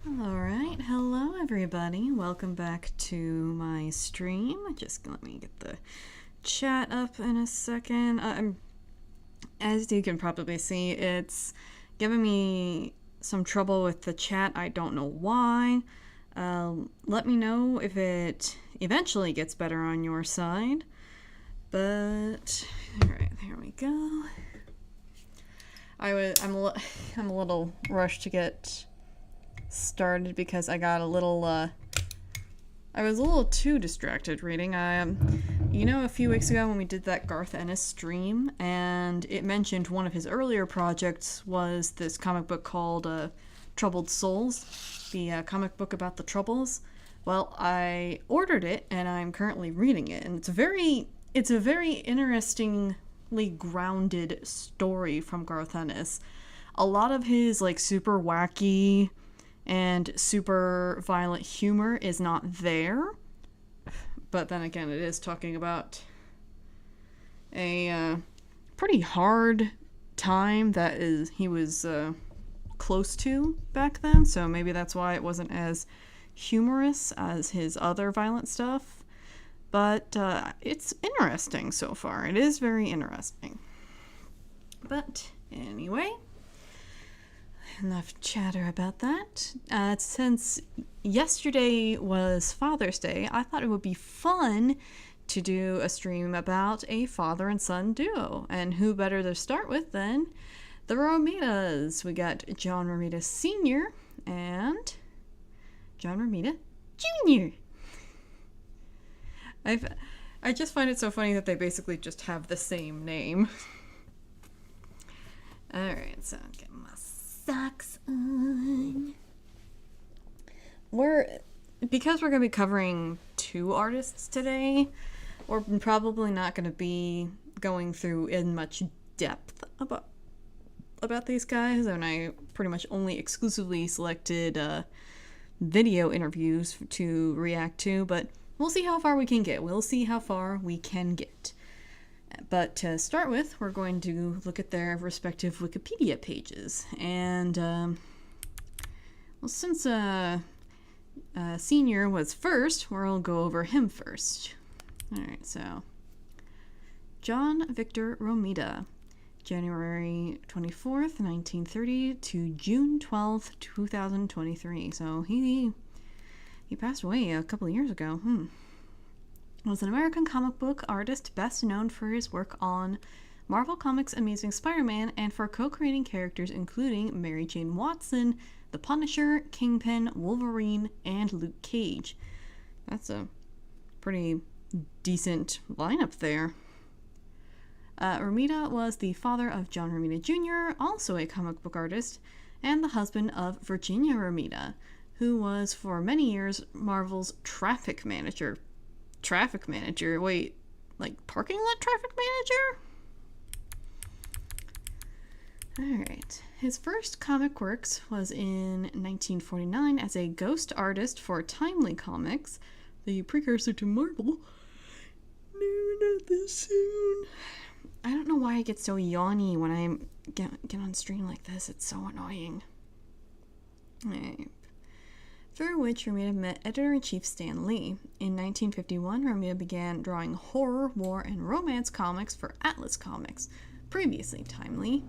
Alright, hello everybody. Welcome back to my stream. Just let me get the chat up in a second. As you can probably see, it's giving me some trouble with the chat. I don't know why. Let me know if it eventually gets better on your side. But, alright, there we go. I'm a little rushed to get started because I got a little I was a little too distracted reading. A few weeks ago when we did that Garth Ennis stream, and it mentioned one of his earlier projects was this comic book called Troubled Souls, the comic book about the Troubles. Well, I ordered it and I'm currently reading it, and it's a very interestingly grounded story from Garth Ennis. A lot of his super wacky and super violent humor is not there. But then again, it is talking about a pretty hard time that he was close to back then, so maybe that's why it wasn't as humorous as his other violent stuff. But it's interesting so far. It is very interesting. But anyway, enough chatter about that. Since yesterday was Father's Day, I thought it would be fun to do a stream about a father and son duo. And who better to start with than the Romitas? We got John Romita Sr. and John Romita Jr. I just find it so funny that they basically just have the same name. Alright, so I'll get my socks on. Because we're going to be covering two artists today, we're probably not going to be going through in much depth about these guys, and I pretty much only exclusively selected video interviews to react to, but we'll see how far we can get. But to start with, we're going to look at their respective Wikipedia pages. And, since Senior was first, we'll go over him first. Alright, so John Victor Romita, January 24th, 1930 to June 12th, 2023. So he passed away a couple of years ago. Was an American comic book artist best known for his work on Marvel Comics' Amazing Spider-Man and for co-creating characters including Mary Jane Watson, The Punisher, Kingpin, Wolverine, and Luke Cage. That's a pretty decent lineup there. Romita was the father of John Romita Jr., also a comic book artist, and the husband of Virginia Romita, who was for many years Marvel's traffic manager. Wait, like parking lot traffic manager? Alright. His first comic works was in 1949 as a ghost artist for Timely Comics, the precursor to Marvel. No, not this soon. I don't know why I get so yawny when I get on stream like this. It's so annoying. Alright. Through which Romita met editor-in-chief Stan Lee. In 1951, Romita began drawing horror, war, and romance comics for Atlas Comics, previously Timely,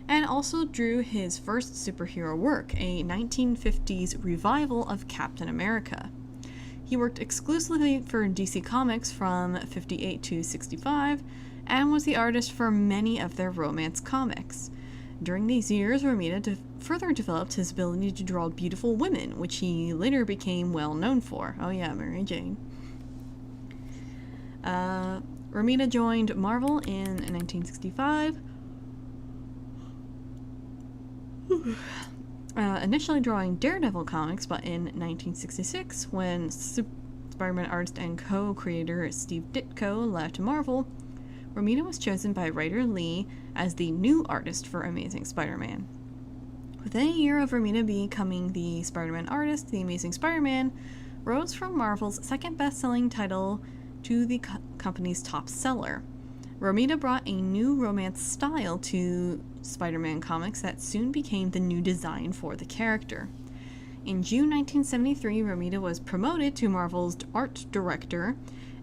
and also drew his first superhero work, a 1950s revival of Captain America. He worked exclusively for DC Comics from 58 to 65, and was the artist for many of their romance comics. During these years, Romita further developed his ability to draw beautiful women, which he later became well known for. Oh yeah, Mary Jane. Romita joined Marvel in 1965, initially drawing Daredevil comics, but in 1966, when Spider-Man artist and co-creator Steve Ditko left Marvel, Romita was chosen by writer Lee as the new artist for Amazing Spider-Man. Within a year of Romita becoming the Spider-Man artist, The Amazing Spider-Man rose from Marvel's second best-selling title to the company's top seller. Romita brought a new romance style to Spider-Man comics that soon became the new design for the character. In June 1973, Romita was promoted to Marvel's art director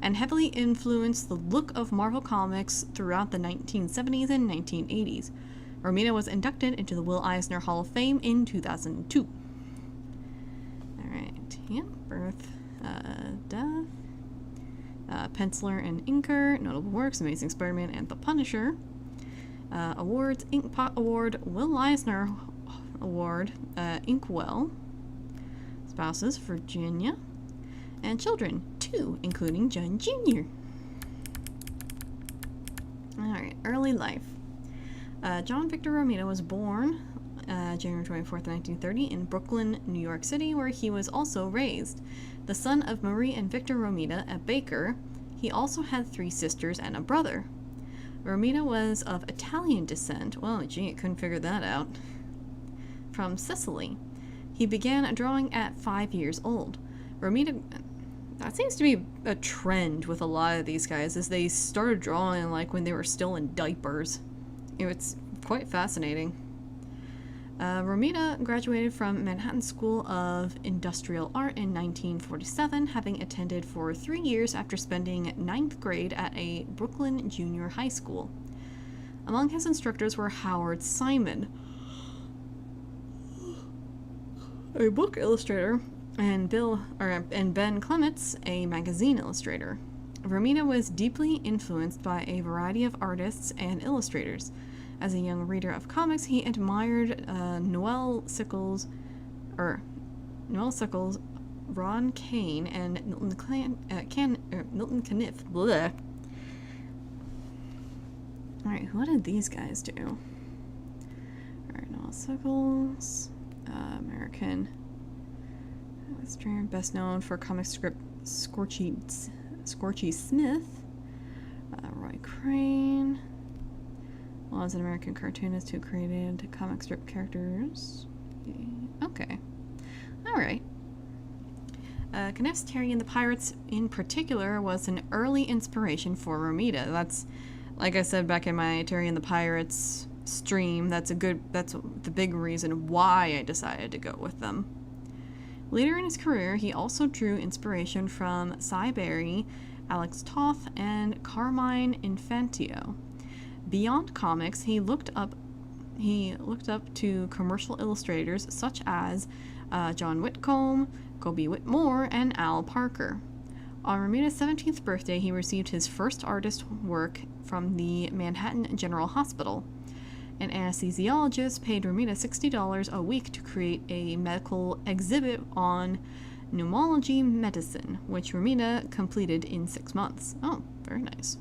and heavily influenced the look of Marvel Comics throughout the 1970s and 1980s. Romita was inducted into the Will Eisner Hall of Fame in 2002. Alright, yeah, birth, death, penciler and inker, notable works, Amazing Spider-Man and The Punisher. Awards, Inkpot Award, Will Eisner Award, Inkwell. Spouses, Virginia. And children, 2, including John Jr. Alright, early life. John Victor Romita was born January 24th, 1930 in Brooklyn, New York City, where he was also raised. The son of Marie and Victor Romita, a baker, he also had 3 sisters and a brother. Romita was of Italian descent. Well, gee, couldn't figure that out. From Sicily. He began drawing at 5 years old. Romita... That seems to be a trend with a lot of these guys, is they started drawing like when they were still in diapers. It's quite fascinating. Romita graduated from Manhattan School of Industrial Art in 1947, having attended for 3 years after spending 9th grade at a Brooklyn junior high school. Among his instructors were Howard Simon, a book illustrator, and Ben Clements, a magazine illustrator. Romita was deeply influenced by a variety of artists and illustrators. As a young reader of comics, he admired Noel Sickles, Ron Kane, and Milton Caniff. Blech. Alright, what did these guys do? Alright, Noel Sickles, American illustrator, best known for comic strip Scorchy Smith. Roy Crane was an American cartoonist who created comic strip characters. Okay. Alright. Caniff's Terry and the Pirates in particular was an early inspiration for Romita. That's, like I said back in my Terry and the Pirates stream, that's the big reason why I decided to go with them. Later in his career, he also drew inspiration from Cy Berry, Alex Toth, and Carmine Infantio. Beyond comics, he looked up to commercial illustrators such as John Whitcomb, Kobe Whitmore, and Al Parker. On Romita's 17th birthday, he received his first artist work from the Manhattan General Hospital. An anesthesiologist paid Romita $60 a week to create a medical exhibit on pneumology medicine, which Romita completed in 6 months. Oh, very nice.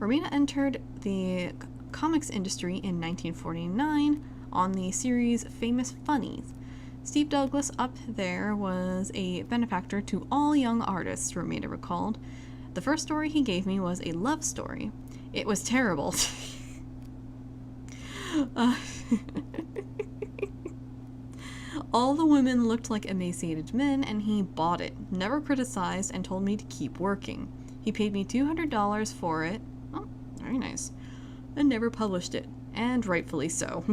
Romita entered the comics industry in 1949 on the series Famous Funnies. Steve Douglas up there was a benefactor to all young artists, Romita recalled. The first story he gave me was a love story. It was terrible. All the women looked like emaciated men, and he bought it, never criticized, and told me to keep working. He paid me $200 for it. Oh, very nice. And never published it. And rightfully so.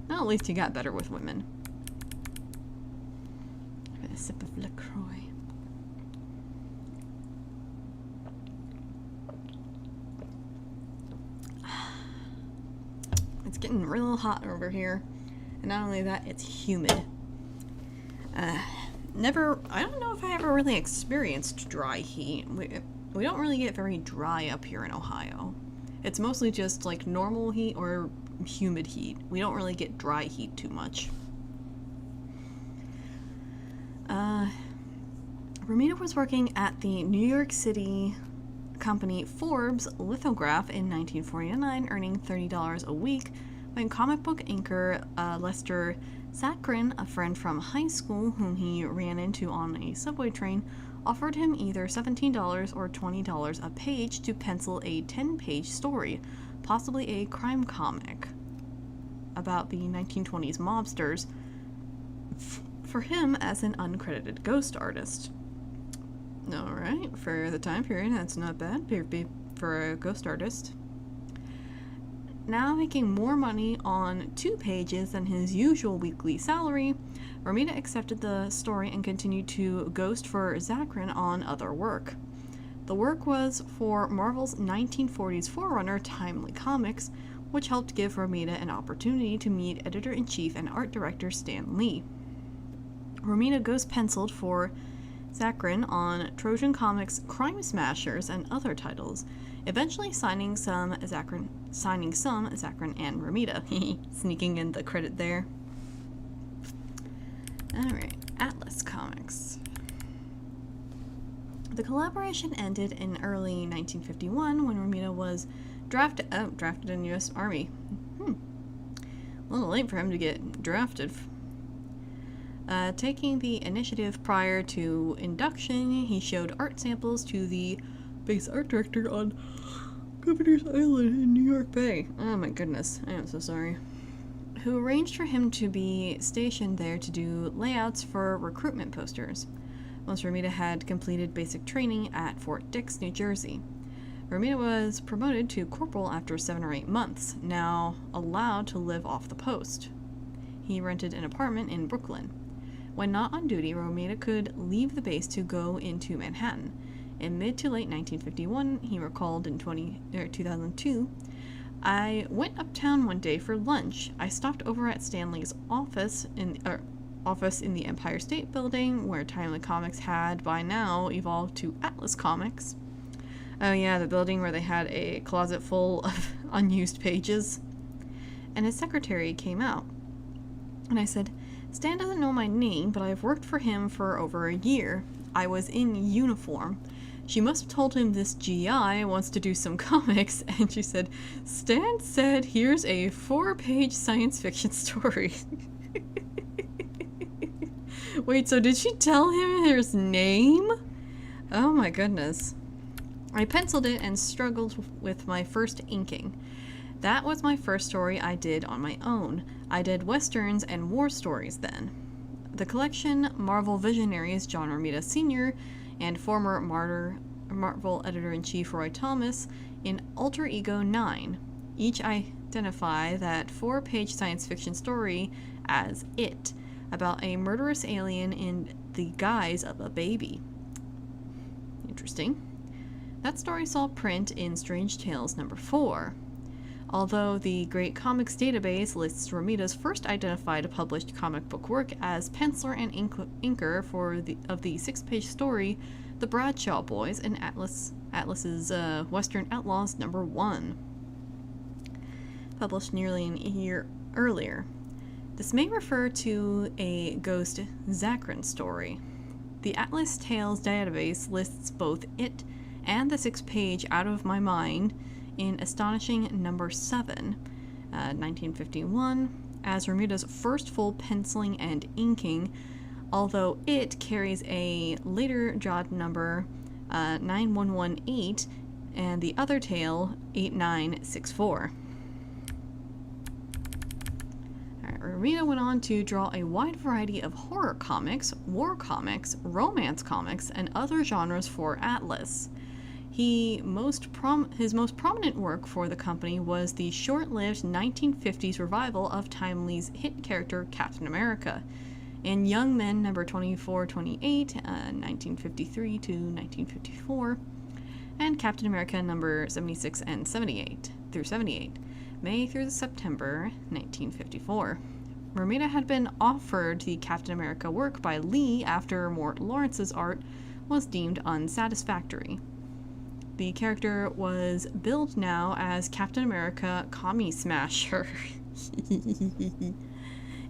Well, at least he got better with women. A sip of LaCroix. It's getting real hot over here. And not only that, it's humid. I don't know if I ever really experienced dry heat. We don't really get very dry up here in Ohio. It's mostly just like normal heat or humid heat. We don't really get dry heat too much. Romita was working at the New York City company Forbes Lithograph in 1949, earning $30 a week, when comic book inker Lester Sakrin, a friend from high school whom he ran into on a subway train, offered him either $17 or $20 a page to pencil a 10-page story, possibly a crime comic, about the 1920s mobsters, for him as an uncredited ghost artist. Alright, for the time period, that's not bad for a ghost artist. now making more money on 2 pages than his usual weekly salary, Romita accepted the story and continued to ghost for Zakrin on other work. The work was for Marvel's 1940s forerunner Timely Comics, which helped give Romita an opportunity to meet editor-in-chief and art director Stan Lee. Romita ghost penciled for Zakrin on Trojan Comics' Crime Smashers and other titles, eventually signing some Zakrin and Romita. Sneaking in the credit there. Alright, Atlas Comics. The collaboration ended in early 1951 when Romita was drafted in the U.S. Army. A little late for him to get drafted. Taking the initiative prior to induction, he showed art samples to the base art director on Governor's Island in New York Bay. Oh my goodness, I am so sorry. Who arranged for him to be stationed there to do layouts for recruitment posters. Once Romita had completed basic training at Fort Dix, New Jersey. Romita was promoted to corporal after 7 or 8 months, now allowed to live off the post. He rented an apartment in Brooklyn. When not on duty, Romita could leave the base to go into Manhattan. In mid to late 1951, he recalled in 2002, I went uptown one day for lunch. I stopped over at Stanley's office in the Empire State Building, where Timely Comics had by now evolved to Atlas Comics. Oh yeah, the building where they had a closet full of unused pages. And his secretary came out. And I said, Stan doesn't know my name, but I've worked for him for over a year. I was in uniform. She must have told him this GI wants to do some comics, and she said, Stan said, here's a 4-page science fiction story. Wait, so did she tell him his name? Oh my goodness. I penciled it and struggled with my first inking. That was my first story I did on my own. I did westerns and war stories then. The collection, Marvel Visionaries John Romita Sr. and former Marvel editor-in-chief Roy Thomas in Alter Ego 9. Each identify that 4-page science fiction story as It, about a murderous alien in the guise of a baby. Interesting. That story saw print in Strange Tales number 4. Although the Great Comics database lists Romita's first identified published comic book work as penciler and inker for the 6-page story The Bradshaw Boys in Atlas's Western Outlaws number 1, published nearly a year earlier. This may refer to a ghost Zakrin story. The Atlas Tales database lists both It and the 6-page Out of My Mind in astonishing number 7, 1951, as Romita's first full penciling and inking, although It carries a later job number 9118 and the other tale 8964. Romita went on to draw a wide variety of horror comics, war comics, romance comics, and other genres for Atlas. His most prominent work for the company was the short-lived 1950s revival of Timely's hit character Captain America in Young Men number 2428, 1953 to 1954, and Captain America number 76 and 78 through 78, May through September 1954. Romita had been offered the Captain America work by Lee after Mort Lawrence's art was deemed unsatisfactory. The character was billed now as Captain America Commie Smasher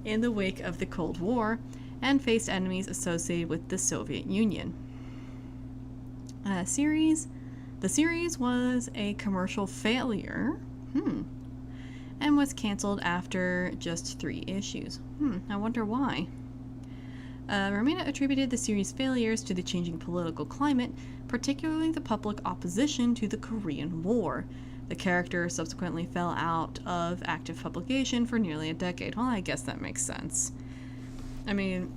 in the wake of the Cold War and faced enemies associated with the Soviet Union. The series was a commercial failure and was canceled after just 3 issues. I wonder why. Romita attributed the series' failures to the changing political climate, particularly the public opposition to the Korean War. The character subsequently fell out of active publication for nearly a decade. Well, I guess that makes sense. I mean,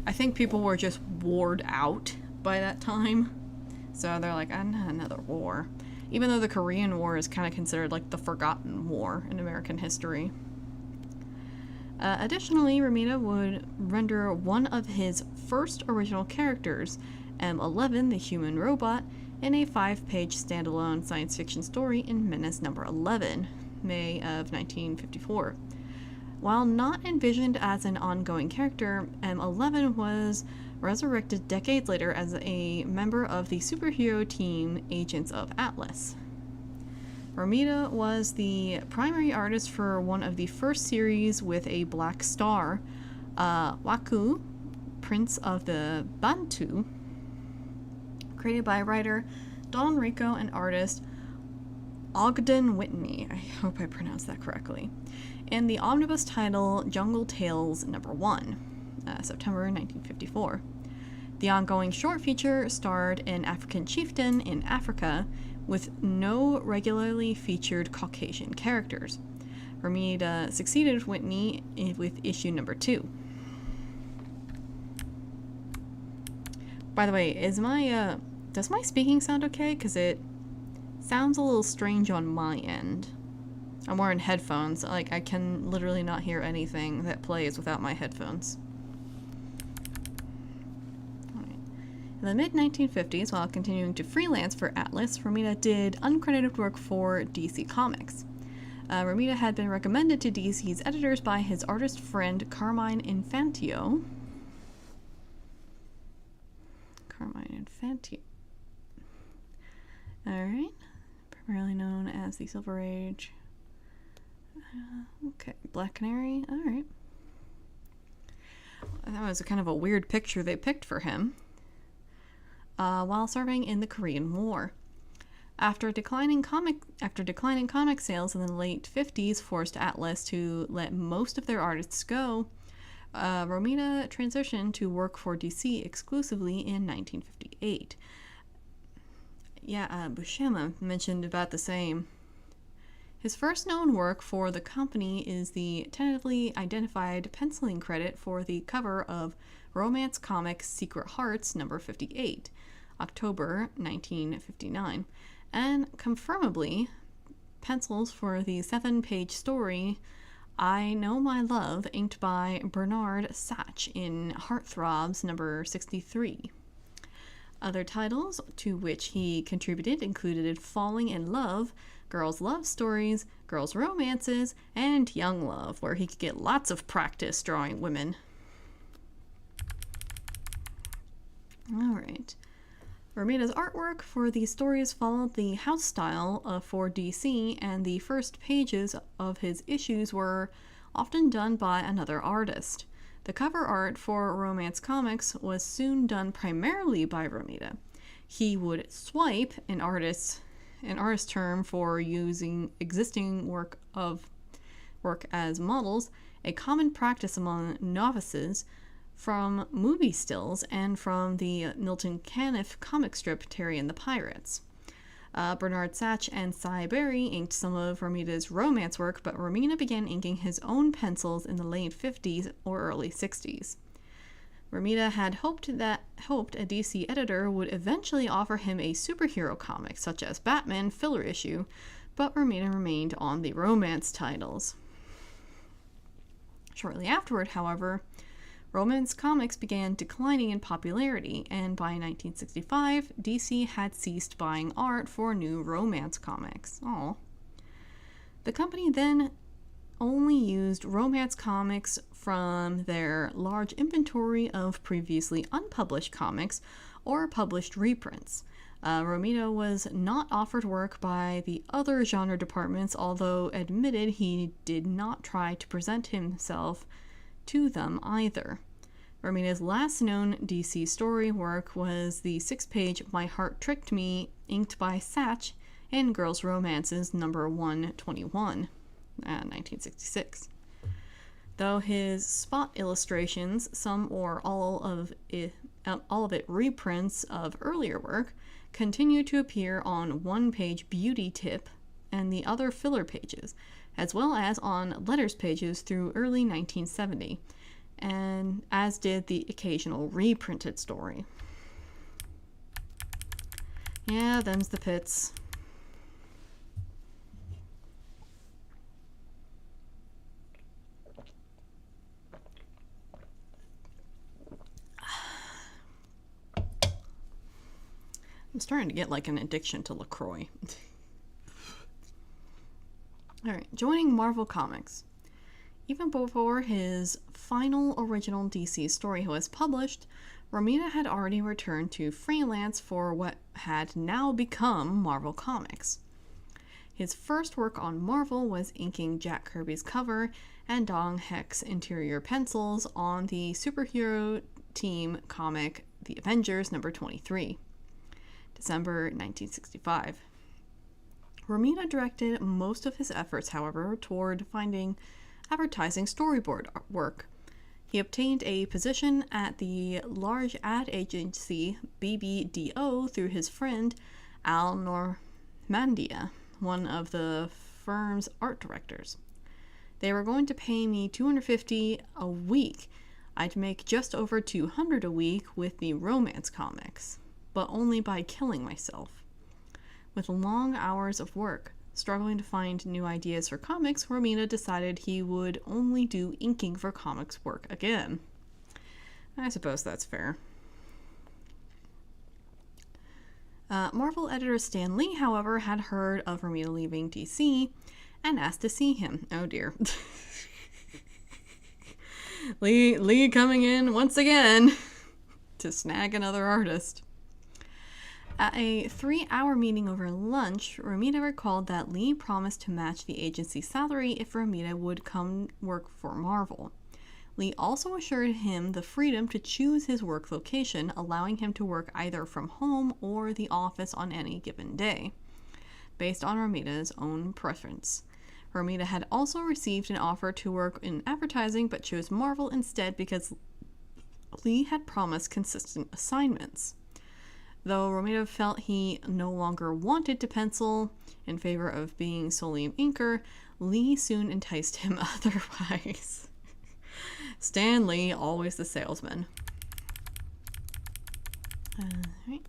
I think people were just warred out by that time. So they're like, not another war. even though the Korean War is kind of considered like the forgotten war in American history. Additionally, Romita would render one of his first original characters, M11, the human robot, in a 5-page standalone science fiction story in Menace number 11, May of 1954. While not envisioned as an ongoing character, M11 was resurrected decades later as a member of the superhero team Agents of Atlas. Romita was the primary artist for one of the first series with a black star, Waku, Prince of the Bantu, created by writer Don Rico and artist Ogden Whitney. I hope I pronounced that correctly. And the omnibus title Jungle Tales No. 1, September 1954. The ongoing short feature starred an African chieftain in Africa with no regularly featured Caucasian characters. Romita succeeded Whitney with issue number 2. By the way, does my speaking sound okay? Because it sounds a little strange on my end. I'm wearing headphones. I can literally not hear anything that plays without my headphones. In the mid-1950s, while continuing to freelance for Atlas, Romita did uncredited work for DC Comics. Romita had been recommended to DC's editors by his artist friend Carmine Infantio. Alright. Primarily known as the Silver Age. Okay, Black Canary. Alright. That was kind of a weird picture they picked for him. While serving in the Korean War. After declining comic sales in the late 50s forced Atlas to let most of their artists go, Romita transitioned to work for DC exclusively in 1958. Buscema mentioned about the same. His first known work for the company is the tentatively identified penciling credit for the cover of romance comic Secret Hearts number 58, October 1959, and confirmably pencils for the 7-page story I Know My Love, inked by Bernard Sach in Heartthrobs number 63. Other titles to which he contributed included Falling in Love, Girls' Love Stories, Girls' Romances, and Young Love, where he could get lots of practice drawing women. Alright. Romita's artwork for these stories followed the house style for DC, and the first pages of his issues were often done by another artist. The cover art for romance comics was soon done primarily by Romita. He would swipe, an artist term for using existing work as models, a common practice among novices, from movie stills and from the Milton Caniff comic strip Terry and the Pirates. Bernard Sach and Cy Berry inked some of Romita's romance work, but Romita began inking his own pencils in the late 50s or early 60s. Romita had hoped a DC editor would eventually offer him a superhero comic, such as Batman filler issue, but Romita remained on the romance titles. Shortly afterward, however, romance comics began declining in popularity, and by 1965, DC had ceased buying art for new romance comics. The company then only used romance comics from their large inventory of previously unpublished comics or published reprints. Romita was not offered work by the other genre departments, although admitted he did not try to present himself to them either. Romita's last known DC story work was the 6-page My Heart Tricked Me, inked by Sach in Girls' Romances number 121, 1966. Though his spot illustrations, some or all of it reprints of earlier work, continue to appear on 1-page beauty tip and the other filler pages, as well as on letters pages through early 1970, and as did the occasional reprinted story. Yeah, them's the pits. I'm starting to get like an addiction to LaCroix. Alright, joining Marvel Comics. Even before his final original DC story was published, Romita had already returned to freelance for what had now become Marvel Comics. His first work on Marvel was inking Jack Kirby's cover and Dong Heck's interior pencils on the superhero team comic The Avengers number 23, December 1965. Romita directed most of his efforts, however, toward finding advertising storyboard work. He obtained a position at the large ad agency BBDO through his friend Al Normandia, one of the firm's art directors. They were going to pay me $250 a week. I'd make just over $200 a week with the romance comics, but only by killing myself. With long hours of work, struggling to find new ideas for comics, Romita decided he would only do inking for comics work again. I suppose that's fair. Marvel editor Stan Lee, however, had heard of Romita leaving DC and asked to see him. Oh dear. Lee coming in once again to snag another artist. At a 3-hour meeting over lunch, Romita recalled that Lee promised to match the agency's salary if Romita would come work for Marvel. Lee also assured him the freedom to choose his work location, allowing him to work either from home or the office on any given day, based on Romita's own preference. Romita had also received an offer to work in advertising but chose Marvel instead because Lee had promised consistent assignments. Though Romita felt he no longer wanted to pencil in favor of being solely an inker, Lee soon enticed him otherwise. Stan Lee, always the salesman. Right.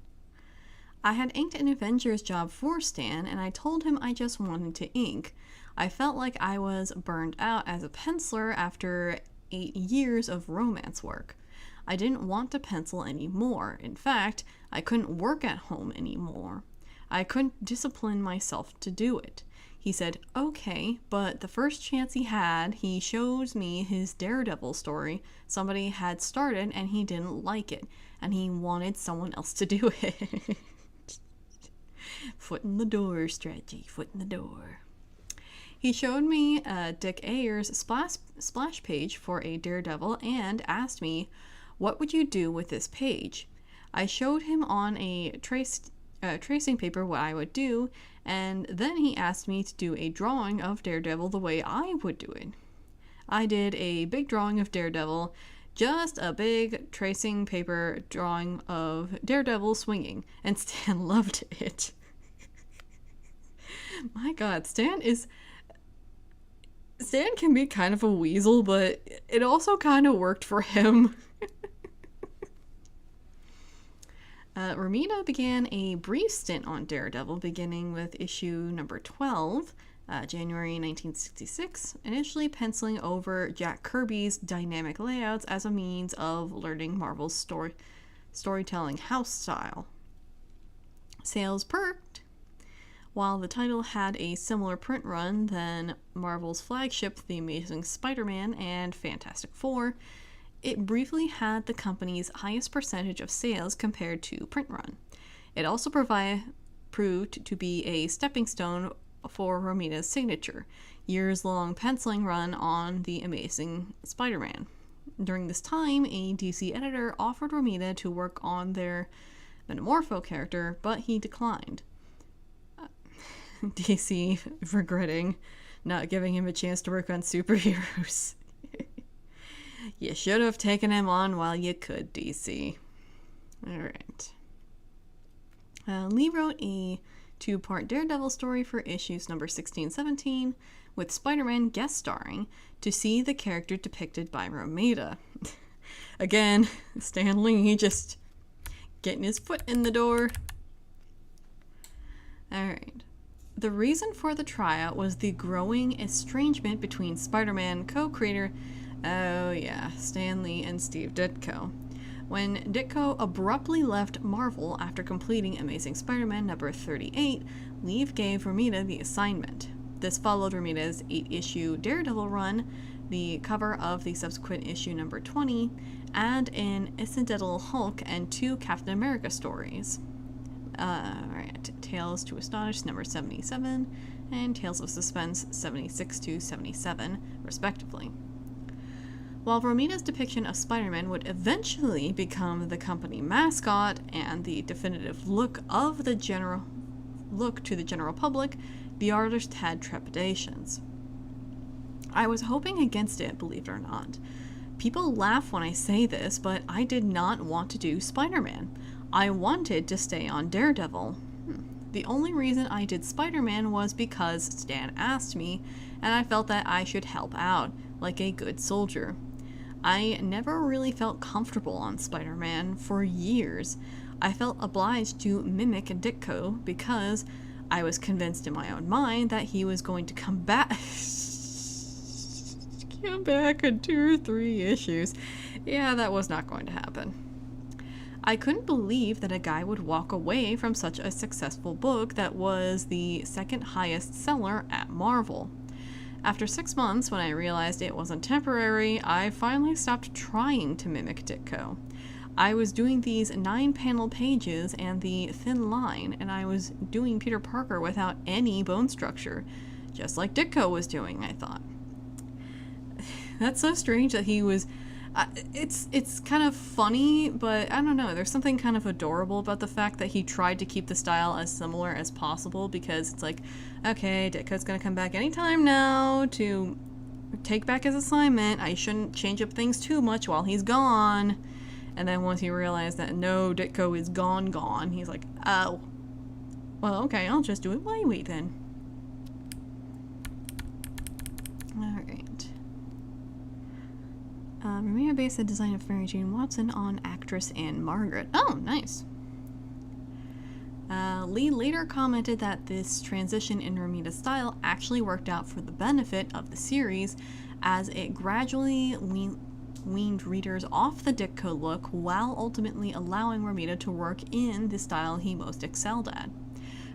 I had inked an Avengers job for Stan, and I told him I just wanted to ink. I felt like I was burned out as a penciler after 8 years of romance work. I didn't want to pencil anymore. In fact, I couldn't work at home anymore. I couldn't discipline myself to do it. He said, okay, but the first chance he had, he shows me his Daredevil story somebody had started and he didn't like it, and he wanted someone else to do it. Foot in the door strategy, foot in the door. He showed me Dick Ayer's splash page for a Daredevil and asked me, what would you do with this page? I showed him on a tracing paper what I would do, and then he asked me to do a drawing of Daredevil the way I would do it. I did a big drawing of Daredevil, just a big tracing paper drawing of Daredevil swinging, and Stan loved it. My God, Stan can be kind of a weasel, but it also kind of worked for him. Romita began a brief stint on Daredevil, beginning with issue number 12, January 1966, initially penciling over Jack Kirby's dynamic layouts as a means of learning Marvel's storytelling house style. Sales perked. While the title had a similar print run than Marvel's flagship The Amazing Spider-Man and Fantastic Four, it briefly had the company's highest percentage of sales compared to print run. It also proved to be a stepping stone for Romita's signature, years-long penciling run on The Amazing Spider-Man. During this time, a DC editor offered Romita to work on their Metamorpho character, but he declined. DC regretting not giving him a chance to work on superheroes. You should have taken him on while you could, DC. Alright. Lee wrote a 2-part Daredevil story for issues number 16-17, with Spider-Man guest starring, to see the character depicted by Romita. Again, Stan Lee just getting his foot in the door. Alright. The reason for the tryout was the growing estrangement between Spider-Man co-creator Stan Lee and Steve Ditko. When Ditko abruptly left Marvel after completing Amazing Spider-Man number 38, Leave gave Romita the assignment. This followed Romita's 8-issue Daredevil run, the cover of the subsequent issue number 20, and an Incidental Hulk and 2 Captain America stories. Tales to Astonish number 77 and Tales of Suspense 76 to 77, respectively. While Romita's depiction of Spider-Man would eventually become the company mascot and the definitive look to the general public, the artist had trepidations. I was hoping against it, believe it or not. People laugh when I say this, but I did not want to do Spider-Man. I wanted to stay on Daredevil. The only reason I did Spider-Man was because Stan asked me, and I felt that I should help out, like a good soldier. I never really felt comfortable on Spider-Man for years. I felt obliged to mimic Ditko because I was convinced in my own mind that he was going to come back in 2 or 3 issues. Yeah, that was not going to happen. I couldn't believe that a guy would walk away from such a successful book that was the second highest seller at Marvel. After 6 months, when I realized it wasn't temporary, I finally stopped trying to mimic Ditko. I was doing these 9-panel pages and the thin line, and I was doing Peter Parker without any bone structure, just like Ditko was doing, I thought. That's so strange that he was... it's kind of funny, but I don't know, there's something kind of adorable about the fact that he tried to keep the style as similar as possible, because it's like, okay, Ditko's gonna come back anytime now to take back his assignment, I shouldn't change up things too much while he's gone. And then once he realized that no, Ditko is gone, he's like, oh, well, okay, I'll just do it my way then. Alright. Romita based the design of Mary Jane Watson on actress Anne Margaret. Oh, nice. Lee later commented that this transition in Romita's style actually worked out for the benefit of the series, as it gradually weaned readers off the Ditko look while ultimately allowing Romita to work in the style he most excelled at.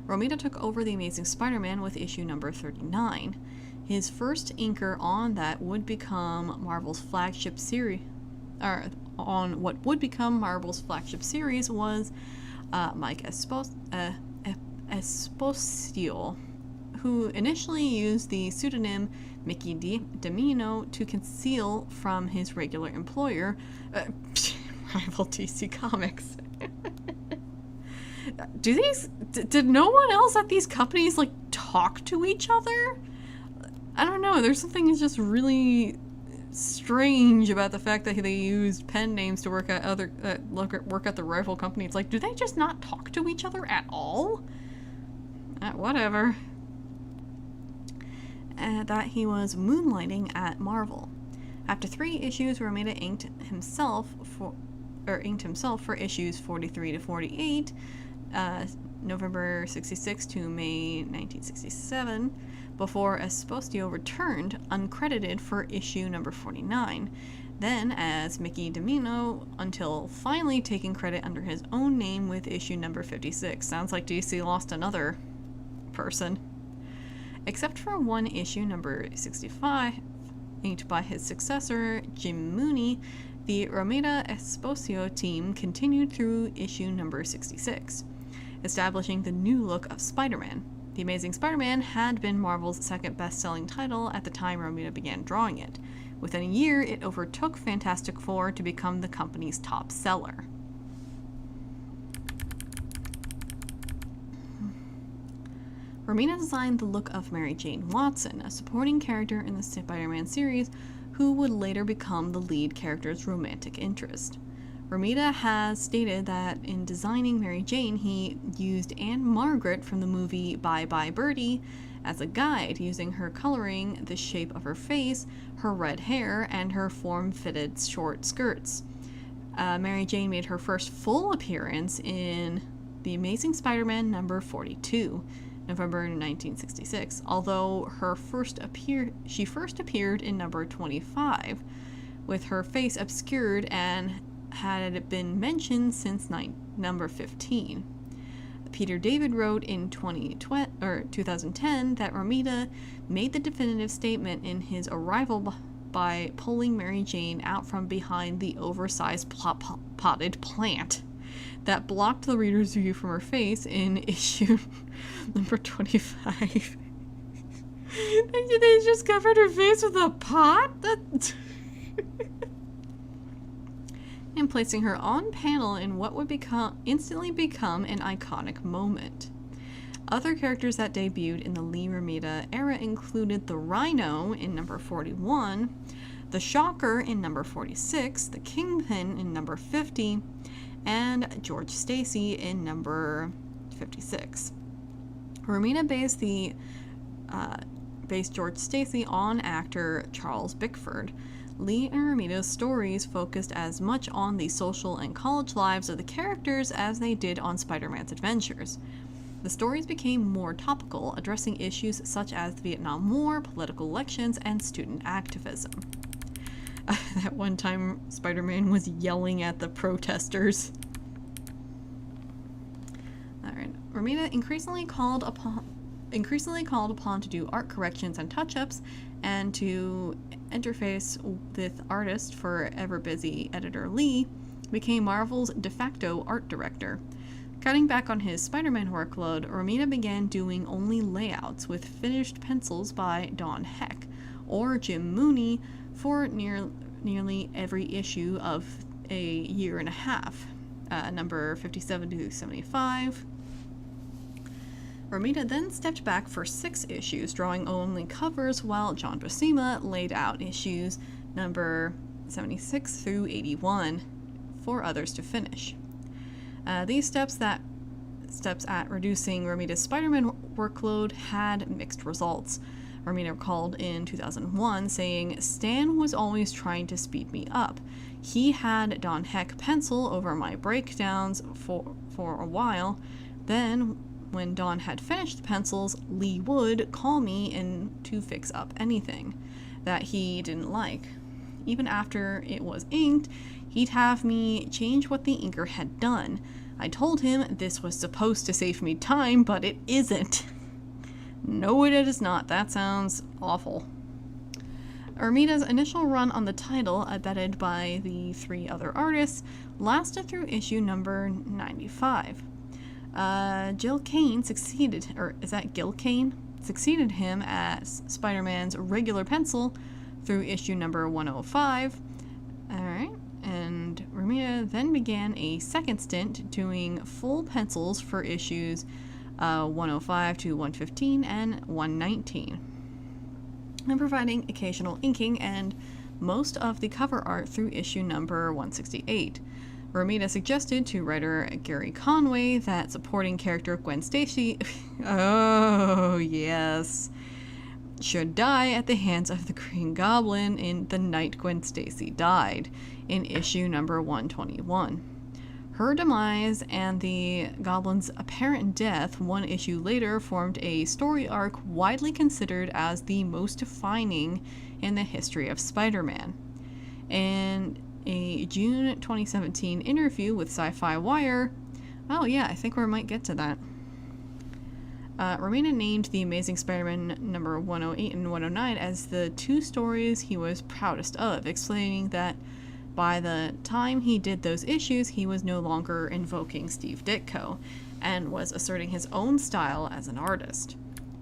Romita took over the Amazing Spider-Man with issue number 39. His first inker on that would become Marvel's flagship series, on what would become Marvel's flagship series was Mike Esposito, who initially used the pseudonym Mickey Domino to conceal from his regular employer, rival DC Comics. Did no one else at these companies like talk to each other? I don't know, there's something just really strange about the fact that they used pen names to work at the rival company. It's like, do they just not talk to each other at all? Whatever. That he was moonlighting at Marvel. After 3 issues, Romita inked himself for issues 43 to 48, November 66 to May 1967, before Esposito returned uncredited for issue number 49, then as Mickey Domino, until finally taking credit under his own name with issue number 56. Sounds like DC lost another person. Except for one issue, number 65, inked by his successor, Jim Mooney, the Romita Esposito team continued through issue number 66, establishing the new look of Spider-Man. The Amazing Spider-Man had been Marvel's second best-selling title at the time Romita began drawing it. Within a year, it overtook Fantastic Four to become the company's top seller. Romita designed the look of Mary Jane Watson, a supporting character in the Spider-Man series, who would later become the lead character's romantic interest. Romita has stated that in designing Mary Jane, he used Anne Margaret from the movie Bye Bye Birdie as a guide, using her coloring, the shape of her face, her red hair, and her form-fitted short skirts. Mary Jane made her first full appearance in The Amazing Spider-Man number 42, November 1966, although she first appeared in number 25, with her face obscured and had been mentioned since number 15. Peter David wrote in 2010 that Romita made the definitive statement in his Arrival by pulling Mary Jane out from behind the oversized potted plant that blocked the reader's view from her face in issue number 25. They just covered her face with a pot? And placing her on panel in what would instantly become an iconic moment. Other characters that debuted in the Lee Romita era included the Rhino in number 41, the Shocker in number 46, the Kingpin in number 50, and George Stacy in number 56. Romita based George Stacy on actor Charles Bickford. Lee and Romita's stories focused as much on the social and college lives of the characters as they did on Spider-Man's adventures. The stories became more topical, addressing issues such as the Vietnam War, political elections, and student activism. That one time Spider-Man was yelling at the protesters. Alright, Romita increasingly called upon to do art corrections and touch-ups, and to interface with artist forever busy editor Lee, became Marvel's de facto art director. Cutting back on his Spider-Man workload, Romita began doing only layouts with finished pencils by Don Heck or Jim Mooney for nearly every issue of a year and a half, number 57 to 75. Romita then stepped back for 6 issues, drawing only covers, while John Buscema laid out issues number 76 through 81 for others to finish. These steps at reducing Romita's Spider-Man workload had mixed results. Romita recalled in 2001 saying, "Stan was always trying to speed me up. He had Don Heck pencil over my breakdowns for a while. Then, when Don had finished the pencils, Lee would call me in to fix up anything that he didn't like. Even after it was inked, he'd have me change what the inker had done. I told him this was supposed to save me time, but it isn't." No, it is not. That sounds awful. Romita's initial run on the title, abetted by the 3 other artists, lasted through issue number 95. Gil Kane succeeded him as Spider-Man's regular pencil through issue number 105. Alright, and Romita then began a second stint doing full pencils for issues 105 to 115 and 119, and providing occasional inking and most of the cover art through issue number 168. Romita suggested to writer Gary Conway that supporting character Gwen Stacy oh yes, should die at the hands of the Green Goblin in The Night Gwen Stacy Died in issue number 121. Her demise and the Goblin's apparent death 1 issue later formed a story arc widely considered as the most defining in the history of Spider-Man. In a June 2017 interview with Sci-Fi Wire, oh yeah, I think we might get to that, Romita named The Amazing Spider-Man number 108 and 109 as the 2 stories he was proudest of, explaining that by the time he did those issues, he was no longer invoking Steve Ditko and was asserting his own style as an artist.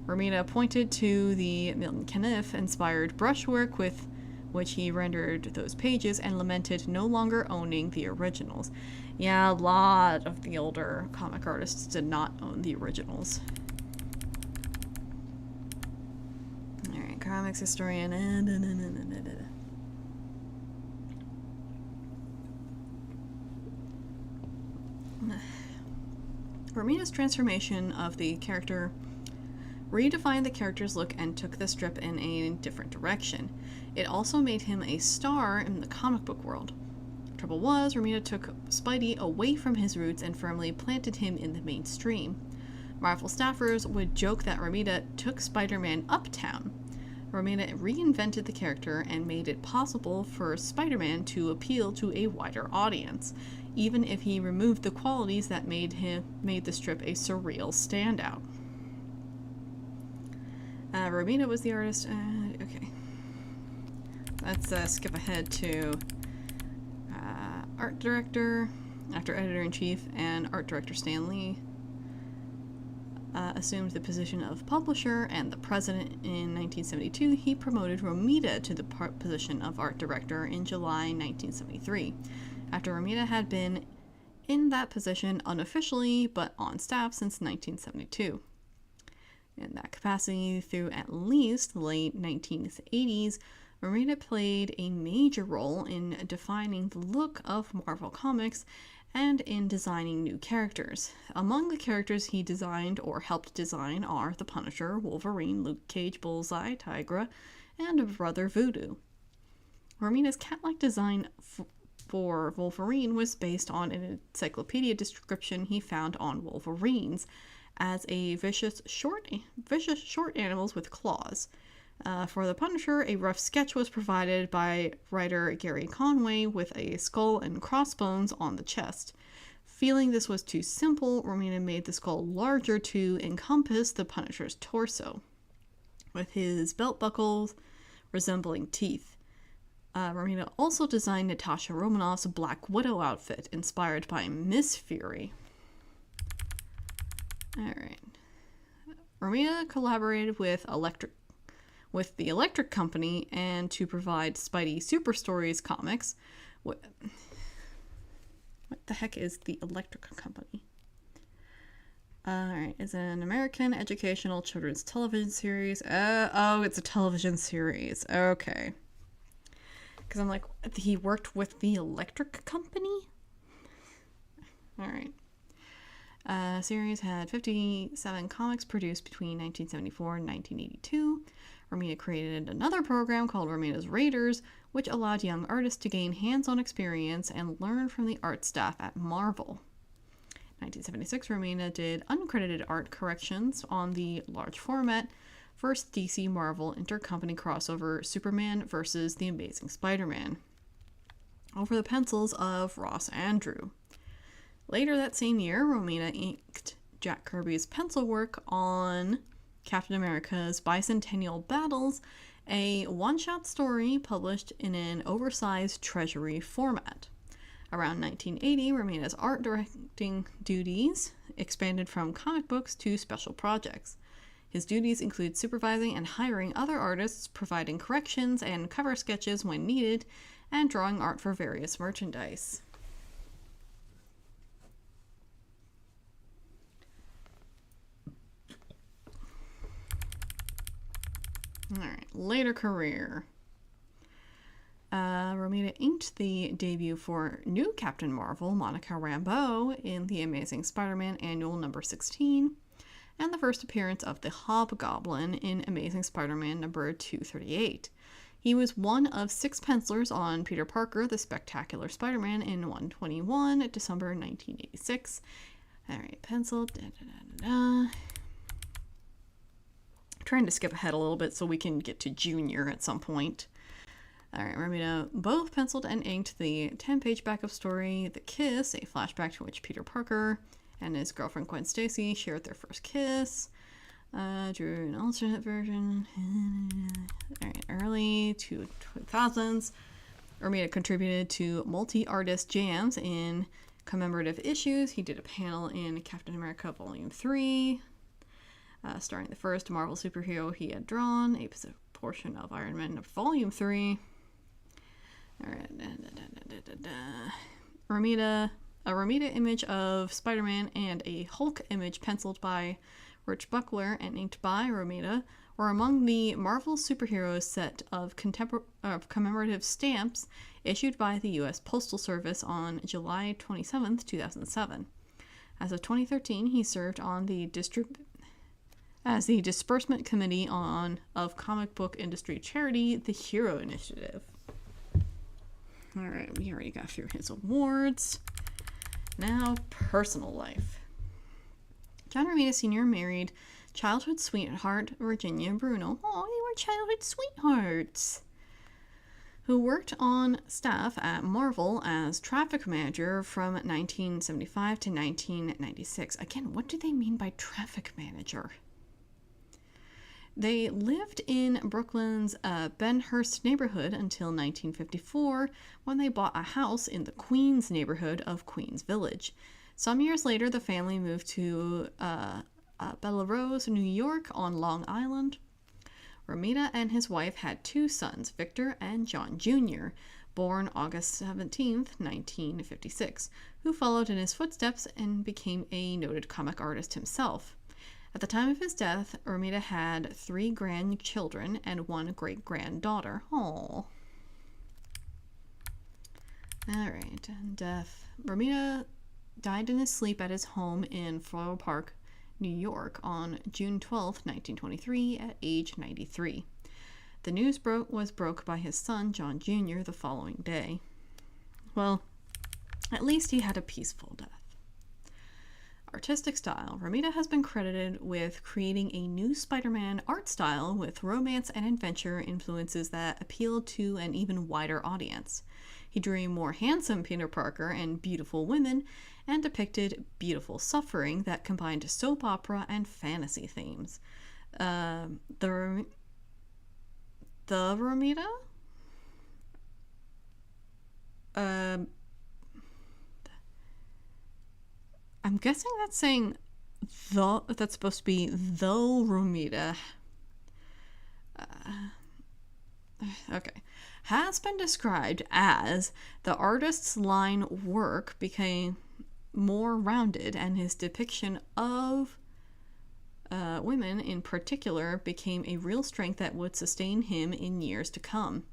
Romita pointed to the Milton Caniff-inspired brushwork with which he rendered those pages and lamented no longer owning the originals. Yeah, a lot of the older comic artists did not own the originals. Alright, comics historian. Romita's transformation of the character redefined the character's look and took the strip in a different direction. It also made him a star in the comic book world. Trouble was, Romita took Spidey away from his roots and firmly planted him in the mainstream. Marvel staffers would joke that Romita took Spider-Man uptown. Romita reinvented the character and made it possible for Spider-Man to appeal to a wider audience, even if he removed the qualities that made the strip a surreal standout. Romita was the artist. Okay. Let's skip ahead to art director. After editor-in-chief and art director Stan Lee assumed the position of publisher and the president in 1972, he promoted Romita to the position of art director in July 1973, after Romita had been in that position unofficially but on staff since 1972. In that capacity, through at least the late 1980s, Romita played a major role in defining the look of Marvel Comics and in designing new characters. Among the characters he designed or helped design are the Punisher, Wolverine, Luke Cage, Bullseye, Tigra, and Brother Voodoo. Romita's cat-like design for Wolverine was based on an encyclopedia description he found on Wolverines as vicious short animals with claws. For the Punisher, a rough sketch was provided by writer Gary Conway with a skull and crossbones on the chest. Feeling this was too simple, Romita made the skull larger to encompass the Punisher's torso, with his belt buckles resembling teeth. Romita also designed Natasha Romanoff's Black Widow outfit, inspired by Miss Fury. Alright. Romita collaborated with the Electric Company and to provide Spidey Super Stories comics. What the heck is the Electric Company? Alright, it's an American educational children's television series. Oh, it's a television series. Okay. Because I'm like, he worked with the Electric Company? Alright. Series had 57 comics produced between 1974 and 1982. Romita created another program called Romita's Raiders, which allowed young artists to gain hands-on experience and learn from the art staff at Marvel. 1976, Romita did uncredited art corrections on the large format first DC Marvel intercompany crossover Superman vs. The Amazing Spider-Man over the pencils of Ross Andru. Later that same year, Romita inked Jack Kirby's pencil work on Captain America's Bicentennial Battles, a one-shot story published in an oversized treasury format. Around 1980, Romita's art directing duties expanded from comic books to special projects. His duties include supervising and hiring other artists, providing corrections and cover sketches when needed, and drawing art for various merchandise. Alright, later career. Romita inked the debut for new Captain Marvel, Monica Rambeau, in The Amazing Spider-Man Annual number 16, and the first appearance of the Hobgoblin in Amazing Spider-Man number 238. He was one of 6 pencilers on Peter Parker, the Spectacular Spider-Man in 121, December 1986. Alright, pencil. Trying to skip ahead a little bit so we can get to Junior at some point. Alright, Romita both penciled and inked the 10-page backup story, The Kiss, a flashback to which Peter Parker and his girlfriend Gwen Stacy shared their first kiss. Drew an alternate version. Alright, early 2000s. Romita contributed to multi-artist jams in commemorative issues. He did a panel in Captain America Volume 3. Starring the first Marvel superhero he had drawn, a portion of Iron Man Volume 3. Alright, a Romita image of Spider-Man and a Hulk image penciled by Rich Buckler and inked by Romita were among the Marvel superheroes set of commemorative stamps issued by the U.S. Postal Service on July 27, 2007. As of 2013, he served on the Disbursement Committee of comic book industry charity, the Hero Initiative. Alright, we already got through his awards. Now, personal life. John Romita Sr. married childhood sweetheart Virginia Bruno. Oh, they were childhood sweethearts. Who worked on staff at Marvel as traffic manager from 1975 to 1996. Again, what do they mean by traffic manager? They lived in Brooklyn's Benhurst neighborhood until 1954, when they bought a house in the Queens neighborhood of Queens Village. Some years later, the family moved to Bellerose, New York on Long Island. Romita and his wife had two sons, Victor and John Jr., born August 17, 1956, who followed in his footsteps and became a noted comic artist himself. At the time of his death, Romita had 3 grandchildren and 1 great-granddaughter. Aww. Alright, and Romita died in his sleep at his home in Floral Park, New York on June 12, 1923, at age 93. The news was broke by his son, John Jr., the following day. Well, at least he had a peaceful death. Artistic style. Romita has been credited with creating a new Spider-Man art style with romance and adventure influences that appealed to an even wider audience. He drew a more handsome Peter Parker and beautiful women, and depicted beautiful suffering that combined soap opera and fantasy themes. The Romita? I'm guessing that's saying that's supposed to be the Romita. Okay. Has been described as the artist's line work became more rounded, and his depiction of women in particular became a real strength that would sustain him in years to come.